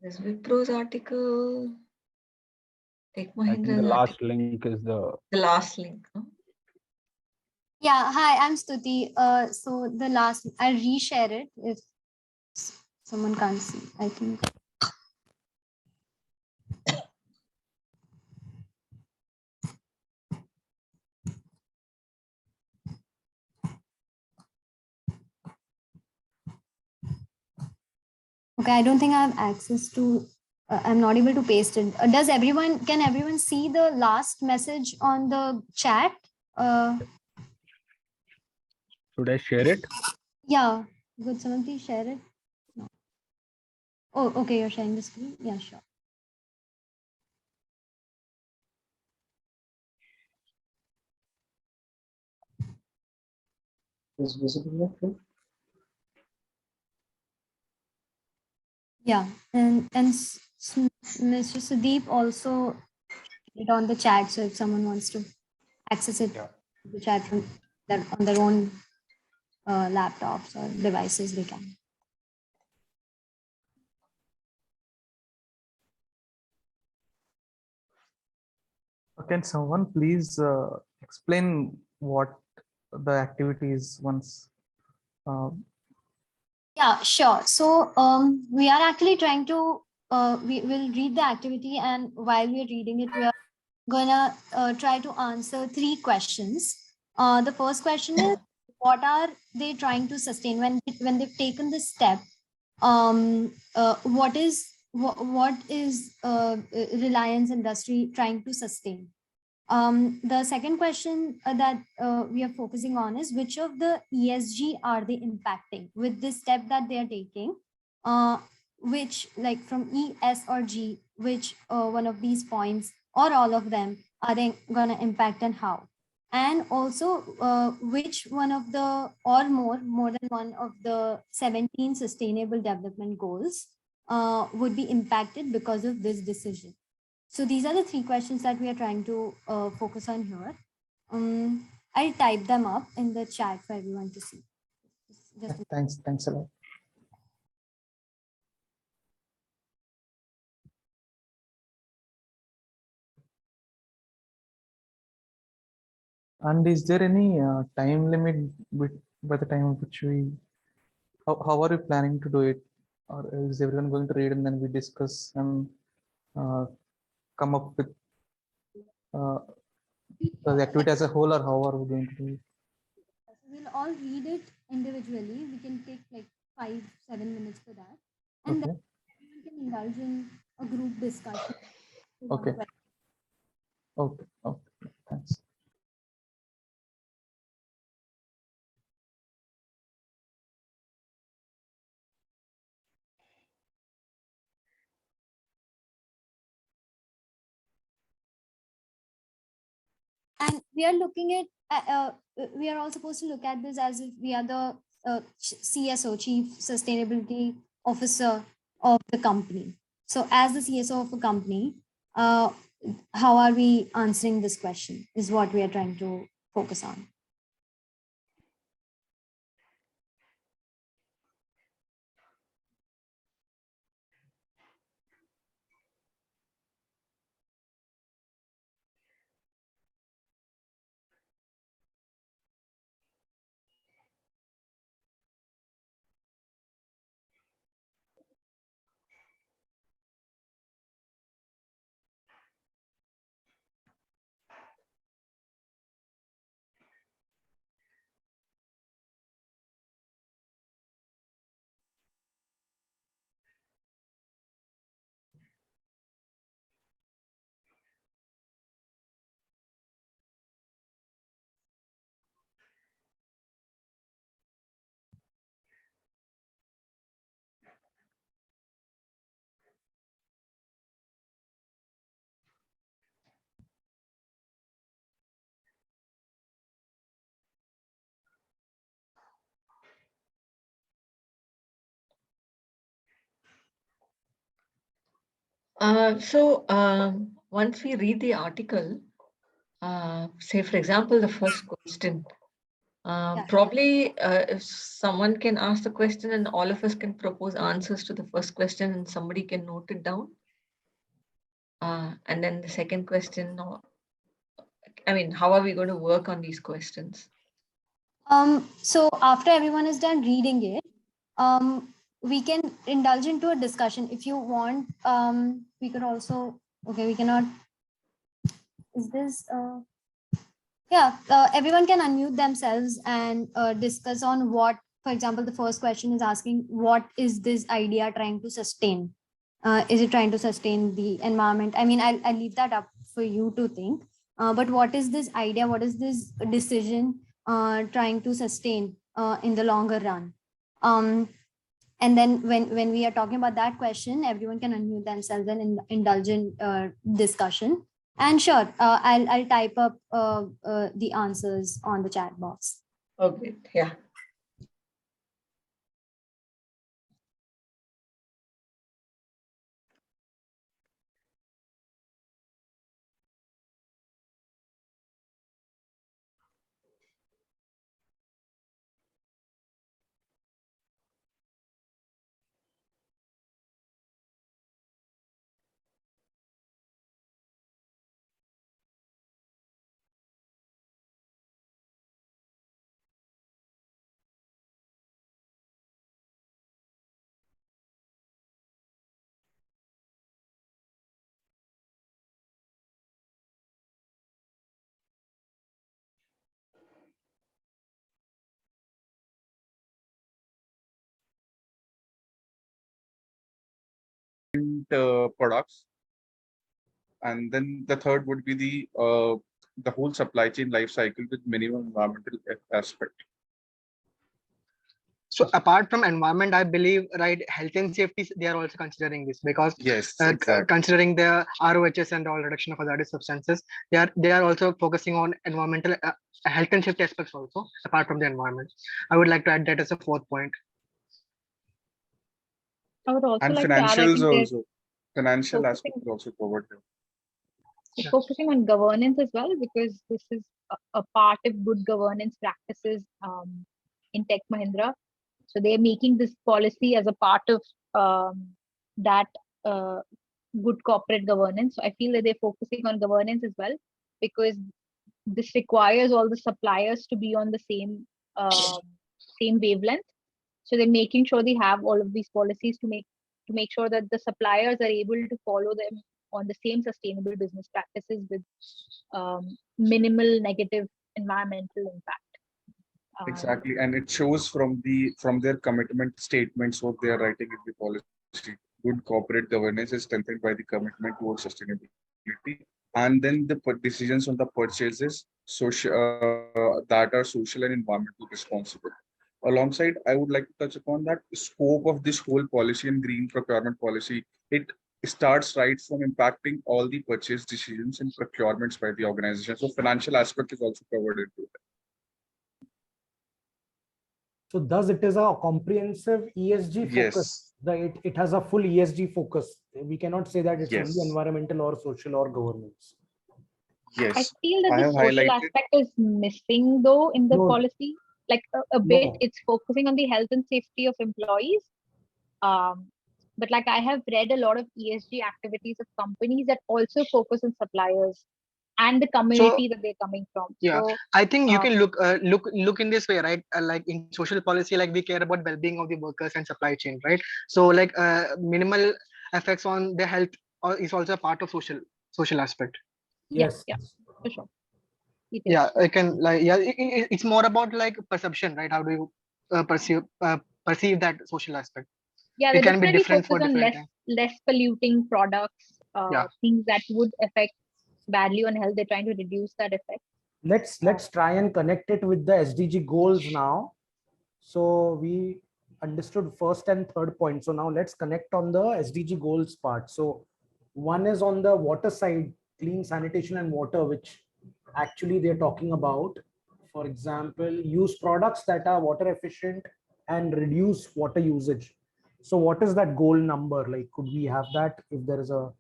There's Wipro's article. Tech I think the Mahindra's last article. link is the The last link. No? Yeah, hi, I'm Stuti. So the last, I'll reshare it if someone can't see, I think. Okay, I don't think I have access to, I'm not able to paste it. Can everyone see the last message on the chat? should I share it? Yeah, would someone please share it? No. Oh, okay, you're sharing the screen? Yeah, sure. Is visible here? Yeah, and Mr. Sudeep also put it on the chat, so if someone wants to access it, the chat from on their own laptops or devices, they can. Can someone please explain what the activity is once? Yeah, sure. So we are actually trying to, we will read the activity, and while we are reading it, we are gonna try to answer 3 questions. The first question is, what are they trying to sustain when they've taken this step? What is Reliance Industry trying to sustain? The second question that we are focusing on is, which of the ESG are they impacting with this step that they are taking? Which, like from E, S, or G, which one of these points or all of them are they going to impact, and how? And also, which one of the or more than one of the 17 sustainable development goals would be impacted because of this decision? So these are the 3 questions that we are trying to focus on here. I'll type them up in the chat for everyone to see. Thanks a lot. And is there any time limit by the time which how are we planning to do it? Or is everyone going to read and then we discuss and come up with the activity as a whole, or how are we going to do it? We'll all read it individually. We can take like 5-7 minutes for that. And then everyone can indulge in a group discussion. Okay. Okay. Thanks. And we are looking at, we are all supposed to look at this as if we are the CSO, Chief Sustainability Officer of the company. So as the CSO of a company, how are we answering this question is what we are trying to focus on. Once we read the article, say for example, the first question, Probably if someone can ask the question and all of us can propose answers to the first question and somebody can note it down. And then the second question, I mean, how are we going to work on these questions? So after everyone is done reading it, we can indulge into a discussion. If you want, we could also, okay, we cannot, is this, yeah, everyone can unmute themselves and discuss on what, for example, the first question is asking, what is this idea trying to sustain? Is it trying to sustain the environment? I mean, I'll leave that up for you to think. But what is this idea? What is this decision trying to sustain in the longer run? And then when we are talking about that question, everyone can unmute themselves and indulge in discussion. And sure, I'll type up the answers on the chat box. Okay, yeah. Products, and then the third would be the whole supply chain life cycle with minimum environmental aspect. So apart from environment, I believe, right, health and safety, they are also considering this because yes, exactly. Considering the ROHS and all reduction of hazardous substances, they are also focusing on environmental health and safety aspects also, apart from the environment. I would like to add that as a fourth point. I would also And like to add, I financials think also. Financial aspect is also covered there. So focusing on governance as well, because this is a part of good governance practices in Tech Mahindra. So they're making this policy as a part of that good corporate governance. So I feel that they're focusing on governance as well, because this requires all the suppliers to be on the same wavelength. So they're making sure they have all of these policies to make sure that the suppliers are able to follow them on the same sustainable business practices with minimal negative environmental impact. Exactly, and it shows from their commitment statements what they are writing in the policy. Good corporate governance is strengthened by the commitment towards sustainability, and then the decisions on the purchases that are social and environmental responsible. Alongside, I would like to touch upon that scope of this whole policy and green procurement policy. It starts right from impacting all the purchase decisions and procurements by the organization. So financial aspect is also covered into it. So thus it is a comprehensive ESG focus. Yes. It has a full ESG focus. We cannot say that it's Yes. only environmental or social or governance. Yes. I feel that the social aspect is missing though in the policy. Like a bit, it's focusing on the health and safety of employees. But like I have read a lot of ESG activities of companies that also focus on suppliers and the community that they're coming from. Yeah, so, I think you can look in this way, right? Like in social policy, like we care about well-being of the workers and supply chain, right? So like minimal effects on their health is also a part of social aspect. Yes. Yeah, for sure. Yeah, I can it's more about like perception, right? How do you perceive that social aspect? Yeah, it they can be definitely different focus for on different less polluting products, Yeah. things that would affect badly on health. They're trying to reduce that effect. Let's try and connect it with the SDG goals now. So we understood first and third point. So now let's connect on the SDG goals part. So one is on the water side, clean sanitation and water, which actually they're talking about. For example, use products that are water efficient and reduce water usage. So what is that goal number? Like, could we have that if there is a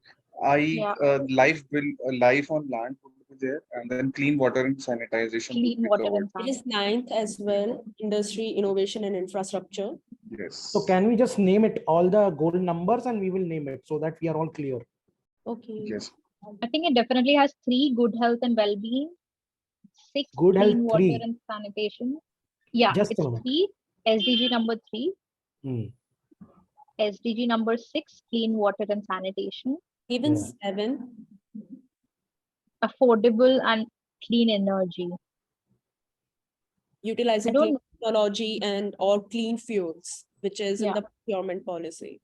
life on land would be be there, and then clean water and sanitization would Clean be water covered. and It is ninth as well, industry, innovation and infrastructure. Yes. So can we just name it all the goal numbers and we will name it so that we are all clear. Okay. Yes. I think it definitely has 3 good health and well-being, 6 Good health, clean water 3. and sanitation. Yeah, Just it's a minute. 3. SDG number 3. Hmm. SDG number 6, clean water and sanitation. Even Yeah. 7. Affordable and clean energy. Utilizing don't clean know. technology and or clean fuels, which is in Yeah. the procurement policy.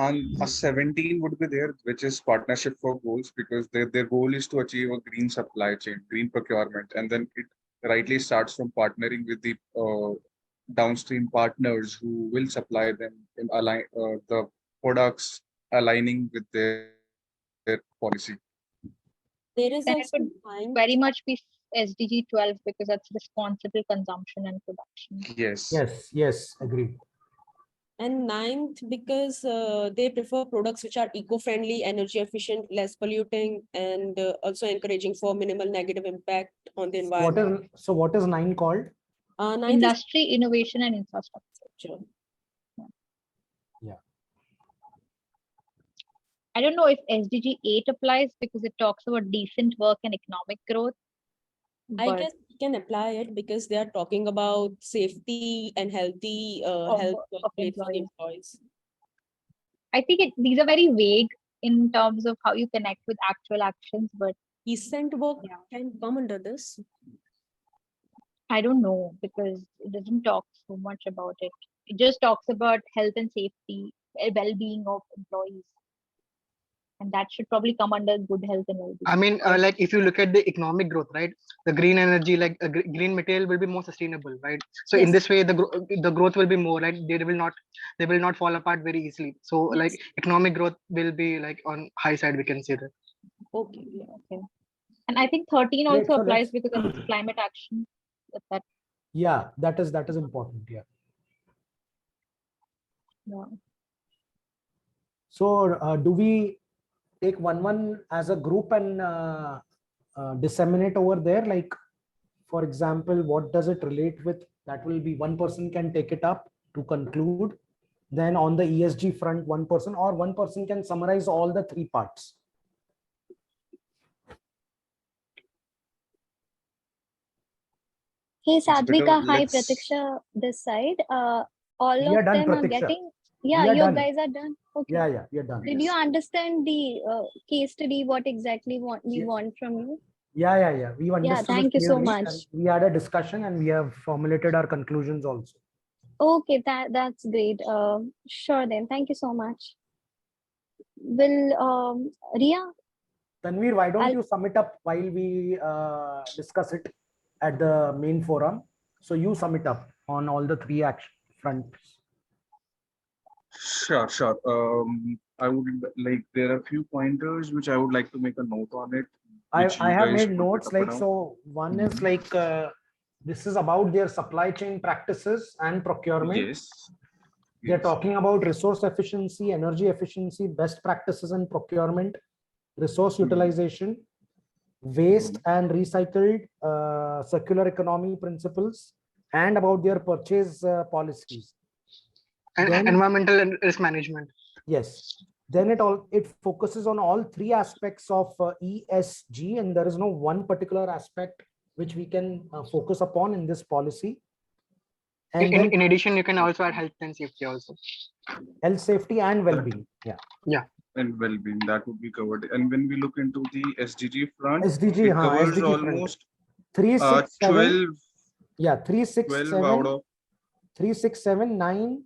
And a 17 would be there, which is partnership for goals, because their goal is to achieve a green supply chain, green procurement, and then it rightly starts from partnering with the downstream partners who will supply them in align the products aligning with their policy. There is Then it also would nine. very much be SDG 12 because that's responsible consumption and production. Yes. Yes, yes, agreed. And ninth, because they prefer products which are eco-friendly, energy efficient, less polluting, and also encouraging for minimal negative impact on the environment. What is 9 called? Ninth is Industry, innovation and infrastructure. Yeah. I don't know if SDG 8 applies because it talks about decent work and economic growth. I but guess we can apply it because they are talking about safety and healthy Of- health of workplace for the employees. employees. I think these are very vague in terms of how you connect with actual actions, but Decent work can come under this. I don't know because it doesn't talk so much about it. It just talks about health and safety, well-being of employees. And that should probably come under good health and well-being. I mean, like if you look at the economic growth, right? The green energy, like green material, will be more sustainable, right? So in Yes. this way, the growth will be more, right? They will not fall apart very easily. So like economic growth will be like on high side, we can say that. Okay. Yeah, okay. And I think 13 Great, also so applies let's- because it's climate action. That Yeah, that is important. Yeah. yeah. So do we take one as a group and disseminate over there? Like, for example, what does it relate with? That will be one person can take it up to conclude. Then on the ESG front, one person can summarize all the 3 parts. Hey It's better, Sadvika, hi let's- Pratiksha this side. All We are of done, them are Pratiksha. getting, We yeah, are you done. guys are done. Okay. Yeah, we are done. Did you understand the case study, what exactly we Yeah. want from you? Yeah. We understood. thank it you so clearly, much. and we had a discussion and we have formulated our conclusions also. Okay, that's great. Sure then. Thank you so much. Will Ria? Tanvir, why don't I'll- you sum it up while we discuss it at the main forum? So you sum it up on all the 3 action fronts. Sure. I would like, there are a few pointers which I would like to make a note on it. which I you have guys made could notes pick up like, and so one is like, this is about their supply chain practices and procurement. Yes. They're talking about resource efficiency, energy efficiency, best practices in procurement, resource utilization, waste and recycled circular economy principles, and about their purchase policies. And Then- environmental and risk management. Yes. Then it focuses on all 3 aspects of ESG, and there is no one particular aspect which we can focus upon in this policy. And then In addition, you can also add health and safety also. health, safety, and well-being. Yeah. And well-being, that would be covered. And when we look into the SDG front, SDG, it covers SDG front. almost 3, 6, 7. 12, Yeah, 3, 6, 12 7. out of 3, 6, 7, 9,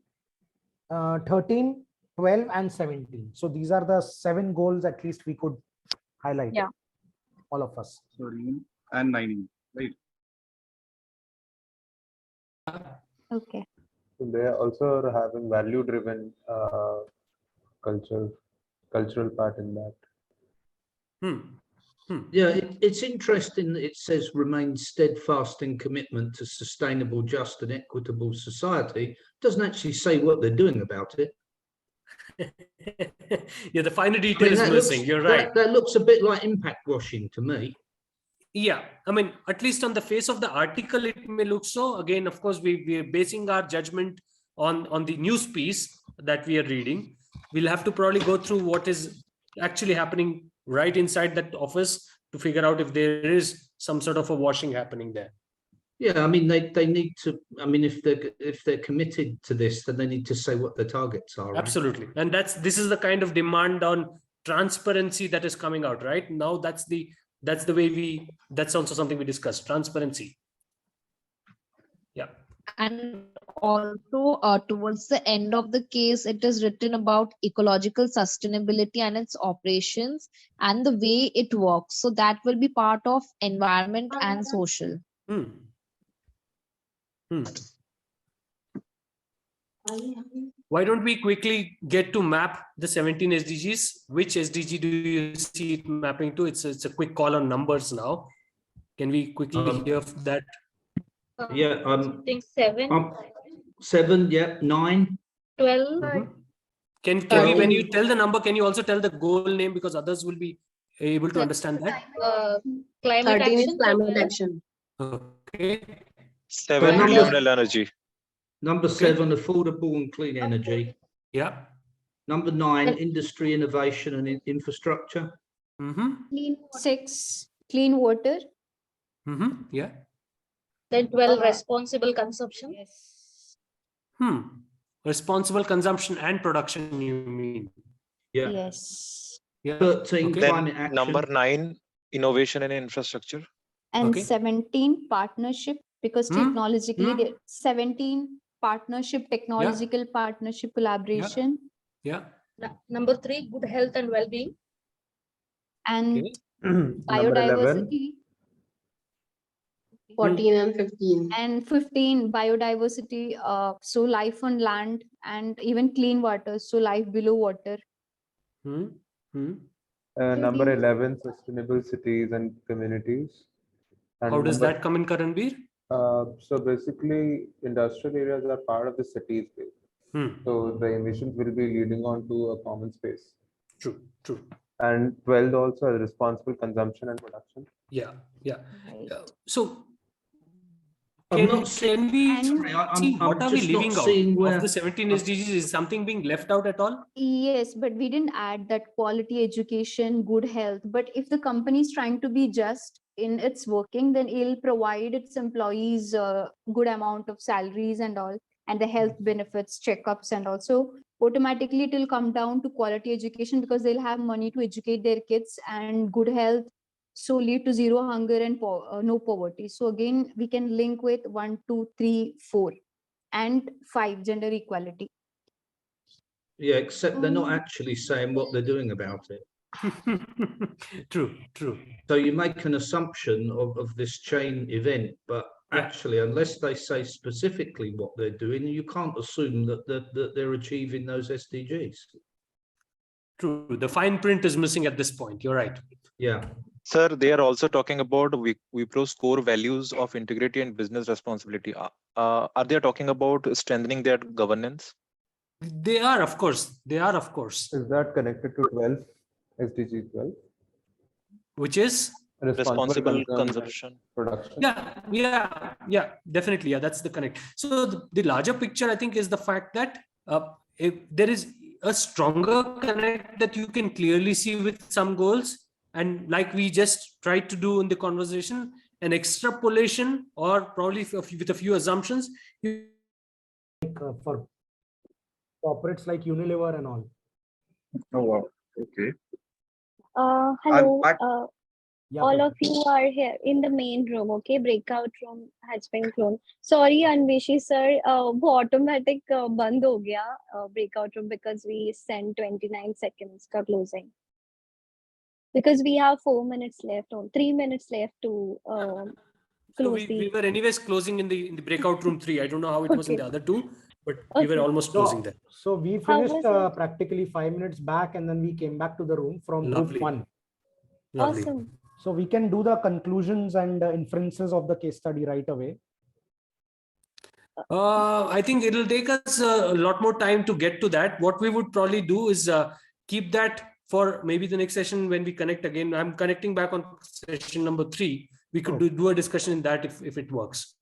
13, 12, and 17. So these are the 7 goals at least we could highlight. Yeah. All of us. 13 and 19, right? Okay. They are also having value-driven cultural part in that. Yeah, it's interesting that it says remain steadfast in commitment to sustainable, just and equitable society. Doesn't actually say what they're doing about it. Yeah, the finer I detail mean, is that missing. looks- You're that- right. That looks a bit like impact washing to me. Yeah, I mean, at least on the face of the article, it may look so. Again, of course, we're basing our judgment on the news piece that we are reading. We'll have to probably go through what is actually happening right inside that office to figure out if there is some sort of a washing happening there. Yeah, I mean, they need to, I mean, if they're committed to this, then they need to say what the targets are. Right? Absolutely. And this is the kind of demand on transparency that is coming out right now. That's the way that's also something we discussed, transparency. Yeah. And also towards the end of the case, it is written about ecological sustainability and its operations and the way it works. So that will be part of environment and social. Why don't we quickly get to map the 17 SDGs? Which SDG do you see it mapping to? It's a quick call on numbers now. Can we quickly hear that? Yeah, I think 7. 7, yeah, 9. 12. Can we, when you tell the number, can you also tell the goal name, because others will be able to understand that? Climate 13 is action. climate action. Okay. 7, number- renewable energy. Number 7, affordable and clean energy. Yeah. Number 9, industry, innovation and infrastructure. Clean 6, clean water. Yeah. Then 12, responsible consumption. Responsible consumption and production, you mean? Yeah. Yes. Yeah. 13, Then climate action. number 9, innovation and infrastructure. And 17, partnership, because technologically, 17, partnership, technological partnership, collaboration. Yeah. Number 3, good health and well-being. And Number 11. biodiversity. 14 and 15. And 15, biodiversity, so life on land and even clean water, so life below water. Number 11, sustainable cities and communities. And How does number- that come in, Karanbir? So basically, industrial areas are part of the city space. So the emissions will be leading on to a common space. True. And 12 also has responsible consumption and production. Yeah. So I'm not can we sorry, see I'm what are we just not leaving out seeing where- of the 17 SDGs? Is something being left out at all? Yes, but we didn't add that quality education, good health. But if the company is trying to be just in its working, then it'll provide its employees a good amount of salaries and all, and the health benefits, checkups, and also automatically it will come down to quality education because they'll have money to educate their kids, and good health so lead to zero hunger and no poverty. So again, we can link with 1, 2, 3, 4, and 5, gender equality. Yeah, except they're not actually saying what they're doing about it. True. So you make an assumption of this chain event, but actually, unless they say specifically what they're doing, you can't assume that they're achieving those SDGs. True. The fine print is missing at this point. You're right. Yeah. Sir, they are also talking about Wipro's core values of integrity and business responsibility. Are they talking about strengthening their governance? They are, of course. Is that connected to 12, SDG 12? Which is? Responsible consumption. Production. Yeah, definitely. Yeah, that's the connect. So the larger picture, I think, is the fact that if there is a stronger connect that you can clearly see with some goals, and like we just tried to do in the conversation, an extrapolation or probably with a few assumptions. For corporates like Unilever and all. Oh, wow. Okay. Hello. Yeah, All of you are here in the main room, okay? Breakout room has been closed. Sorry, Anveshi sir, वो automatic बंद हो गया breakout room because we sent 29 seconds का closing. Because we have 4 minutes left, or 3 minutes left to So close we were anyways closing in the breakout room 3. I don't know how it was in the other 2, but we were almost closing there. So we How finished was it? practically 5 minutes back, and then we came back to the room from Lovely. group 1. Lovely. Awesome. So we can do the conclusions and inferences of the case study right away. I think it'll take us a lot more time to get to that. What we would probably do is keep that for maybe the next session when we connect again. I'm connecting back on session number 3. we could do a discussion in that if it works.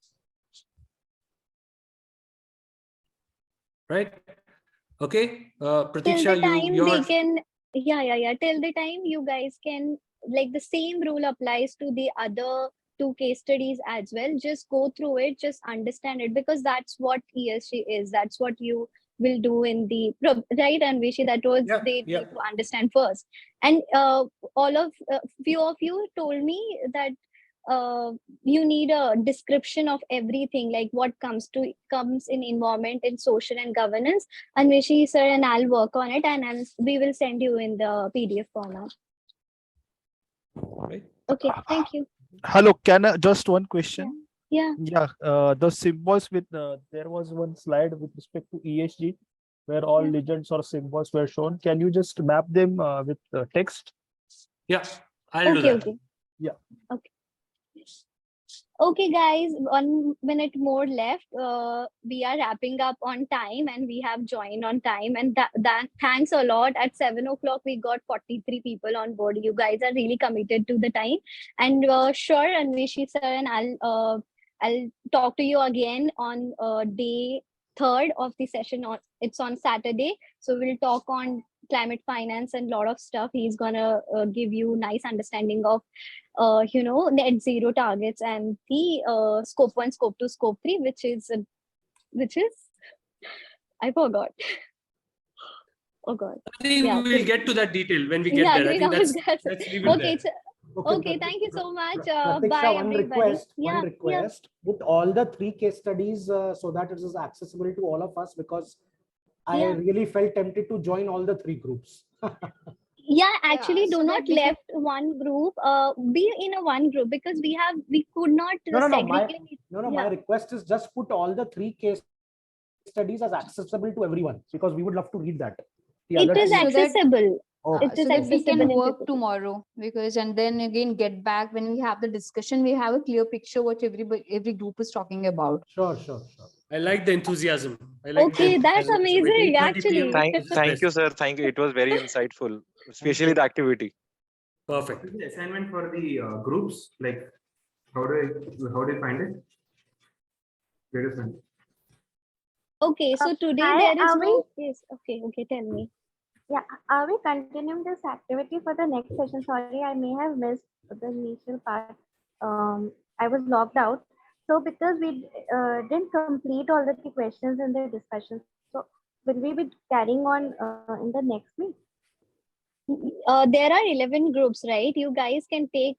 Right? Okay. Till Pratiksha, the time you they can, yeah. Till the time you guys can, like the same rule applies to the other 2 case studies as well. Just go through it, just understand it, because that's what ESG is. That's what you will do in the right, Anveshi. That was they need to understand first. And few of you told me that you need a description of everything, like what comes in environment and social and governance. Anveshi sir and I'll work on it, and we will send you in the PDF format. Right. Okay, thank you. Hello, can I just one question? Yeah. Yeah, the symbols with there was one slide with respect to ESG where all legends or symbols were shown. Can you just map them with text? Yeah, I'll do that. Okay. Yeah. Okay. Okay, guys, 1 minute more left. We are wrapping up on time, and we have joined on time. And that thanks a lot. At 7 o'clock, we got 43 people on board. You guys are really committed to the time. And sure, Anveshi sir, and I'll talk to you again on day 3rd of the session. It's on Saturday, so we'll talk on climate finance and a lot of stuff. He's gonna give you nice understanding of net zero targets and the scope 1, scope 2, scope 3, which is I forgot. Oh god. I think we'll get to that detail when we get there. I think let's leave it okay. there. Okay, thank you so much. Pratiksha, Bye, one everybody. request. Put all the 3 case studies so that it is accessible to all of us, because I really felt tempted to join all the 3 groups. Yeah, actually, so do that not we can- left one group. Be in a one group, because we could not No, segregate. my request is just put all the 3 case studies as accessible to everyone, because we would love to read that. It is accessible. Okay. It is so that we can accessible in work the- tomorrow, because and then again get back when we have the discussion, we have a clear picture what every group is talking about. Sure. I like the enthusiasm. I like Okay, that's amazing, actually. Thank you, sir. Thank you. It was very insightful, especially the activity. Perfect. The assignment for the groups, like how do you find it? Where to find it? Okay, so today Hi, there is are no case. Okay, tell me. Yeah, are we continuing this activity for the next session? Sorry, I may have missed the initial part. I was logged out. So because we didn't complete all the 3 questions in the discussion, so will we be carrying on in the next week? There are 11 groups, right? You guys can take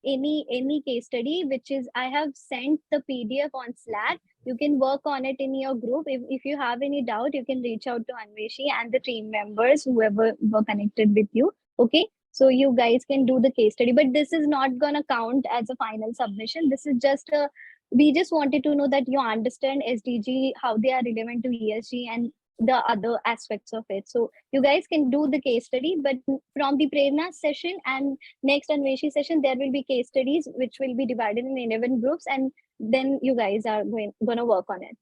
any case study, which is I have sent the PDF on Slack. You can work on it in your group. If you have any doubt, you can reach out to Anveshi and the team members, whoever were connected with you. Okay, so you guys can do the case study, but this is not gonna count as a final submission. This is just we just wanted to know that you understand SDG, how they are relevant to ESG and the other aspects of it. So you guys can do the case study, but from the Prerna session and next Anveshi session, there will be case studies which will be divided in 11 groups, and then you guys are gonna work on it.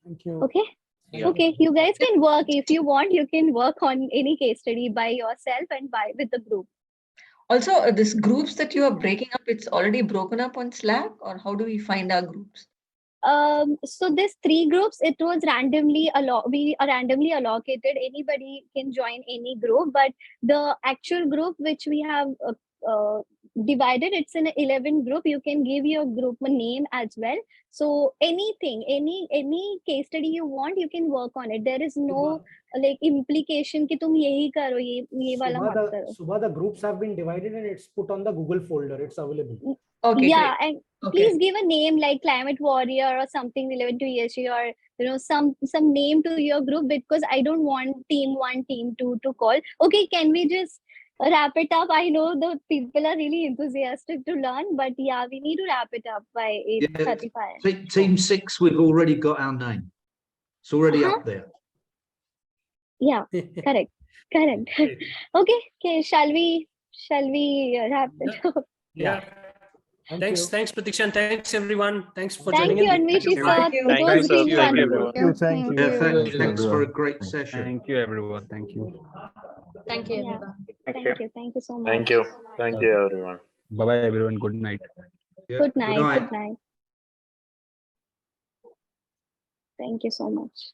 Thank you. Okay. Yeah. Okay, you guys can work. If you want, you can work on any case study by yourself and with the group. Also, this groups that you are breaking up, it's already broken up on Slack, or how do we find our groups? So this 3 groups, it was randomly we are randomly allocated. Anybody can join any group, but the actual group which we have divided, it's in 11 group. You can give your group a name as well. So anything, any case study you want, you can work on it. There is no like implication ki tum yehi karo, ye wala mat karo. Subha, the groups have been divided and it's put on the Google folder. It's available. Okay. Yeah, Great. and Okay. please give a name like Climate Warrior or something relevant to ESG, or some name to your group, because I don't want team 1, team 2 to call. Okay, can we just wrap it up? I know the people are really enthusiastic to learn, but yeah, we need to wrap it up by 8:35. Team 6, we've already got our name. It's already up there. Yeah, correct. Okay, shall we wrap it up? Yeah. Thanks, Pratiksha, and thanks everyone. Thanks for Thank joining you, in. Anveshi sir. Thank you. It was really fun. Thank Yeah, thanks for a great session. Thank you, everyone. Thank you. Thank you, Yeah. everyone. Thank you so much. Thank you, everyone. Bye bye, everyone. Good night. Yeah, Good night. night. Good night. Thank you so much.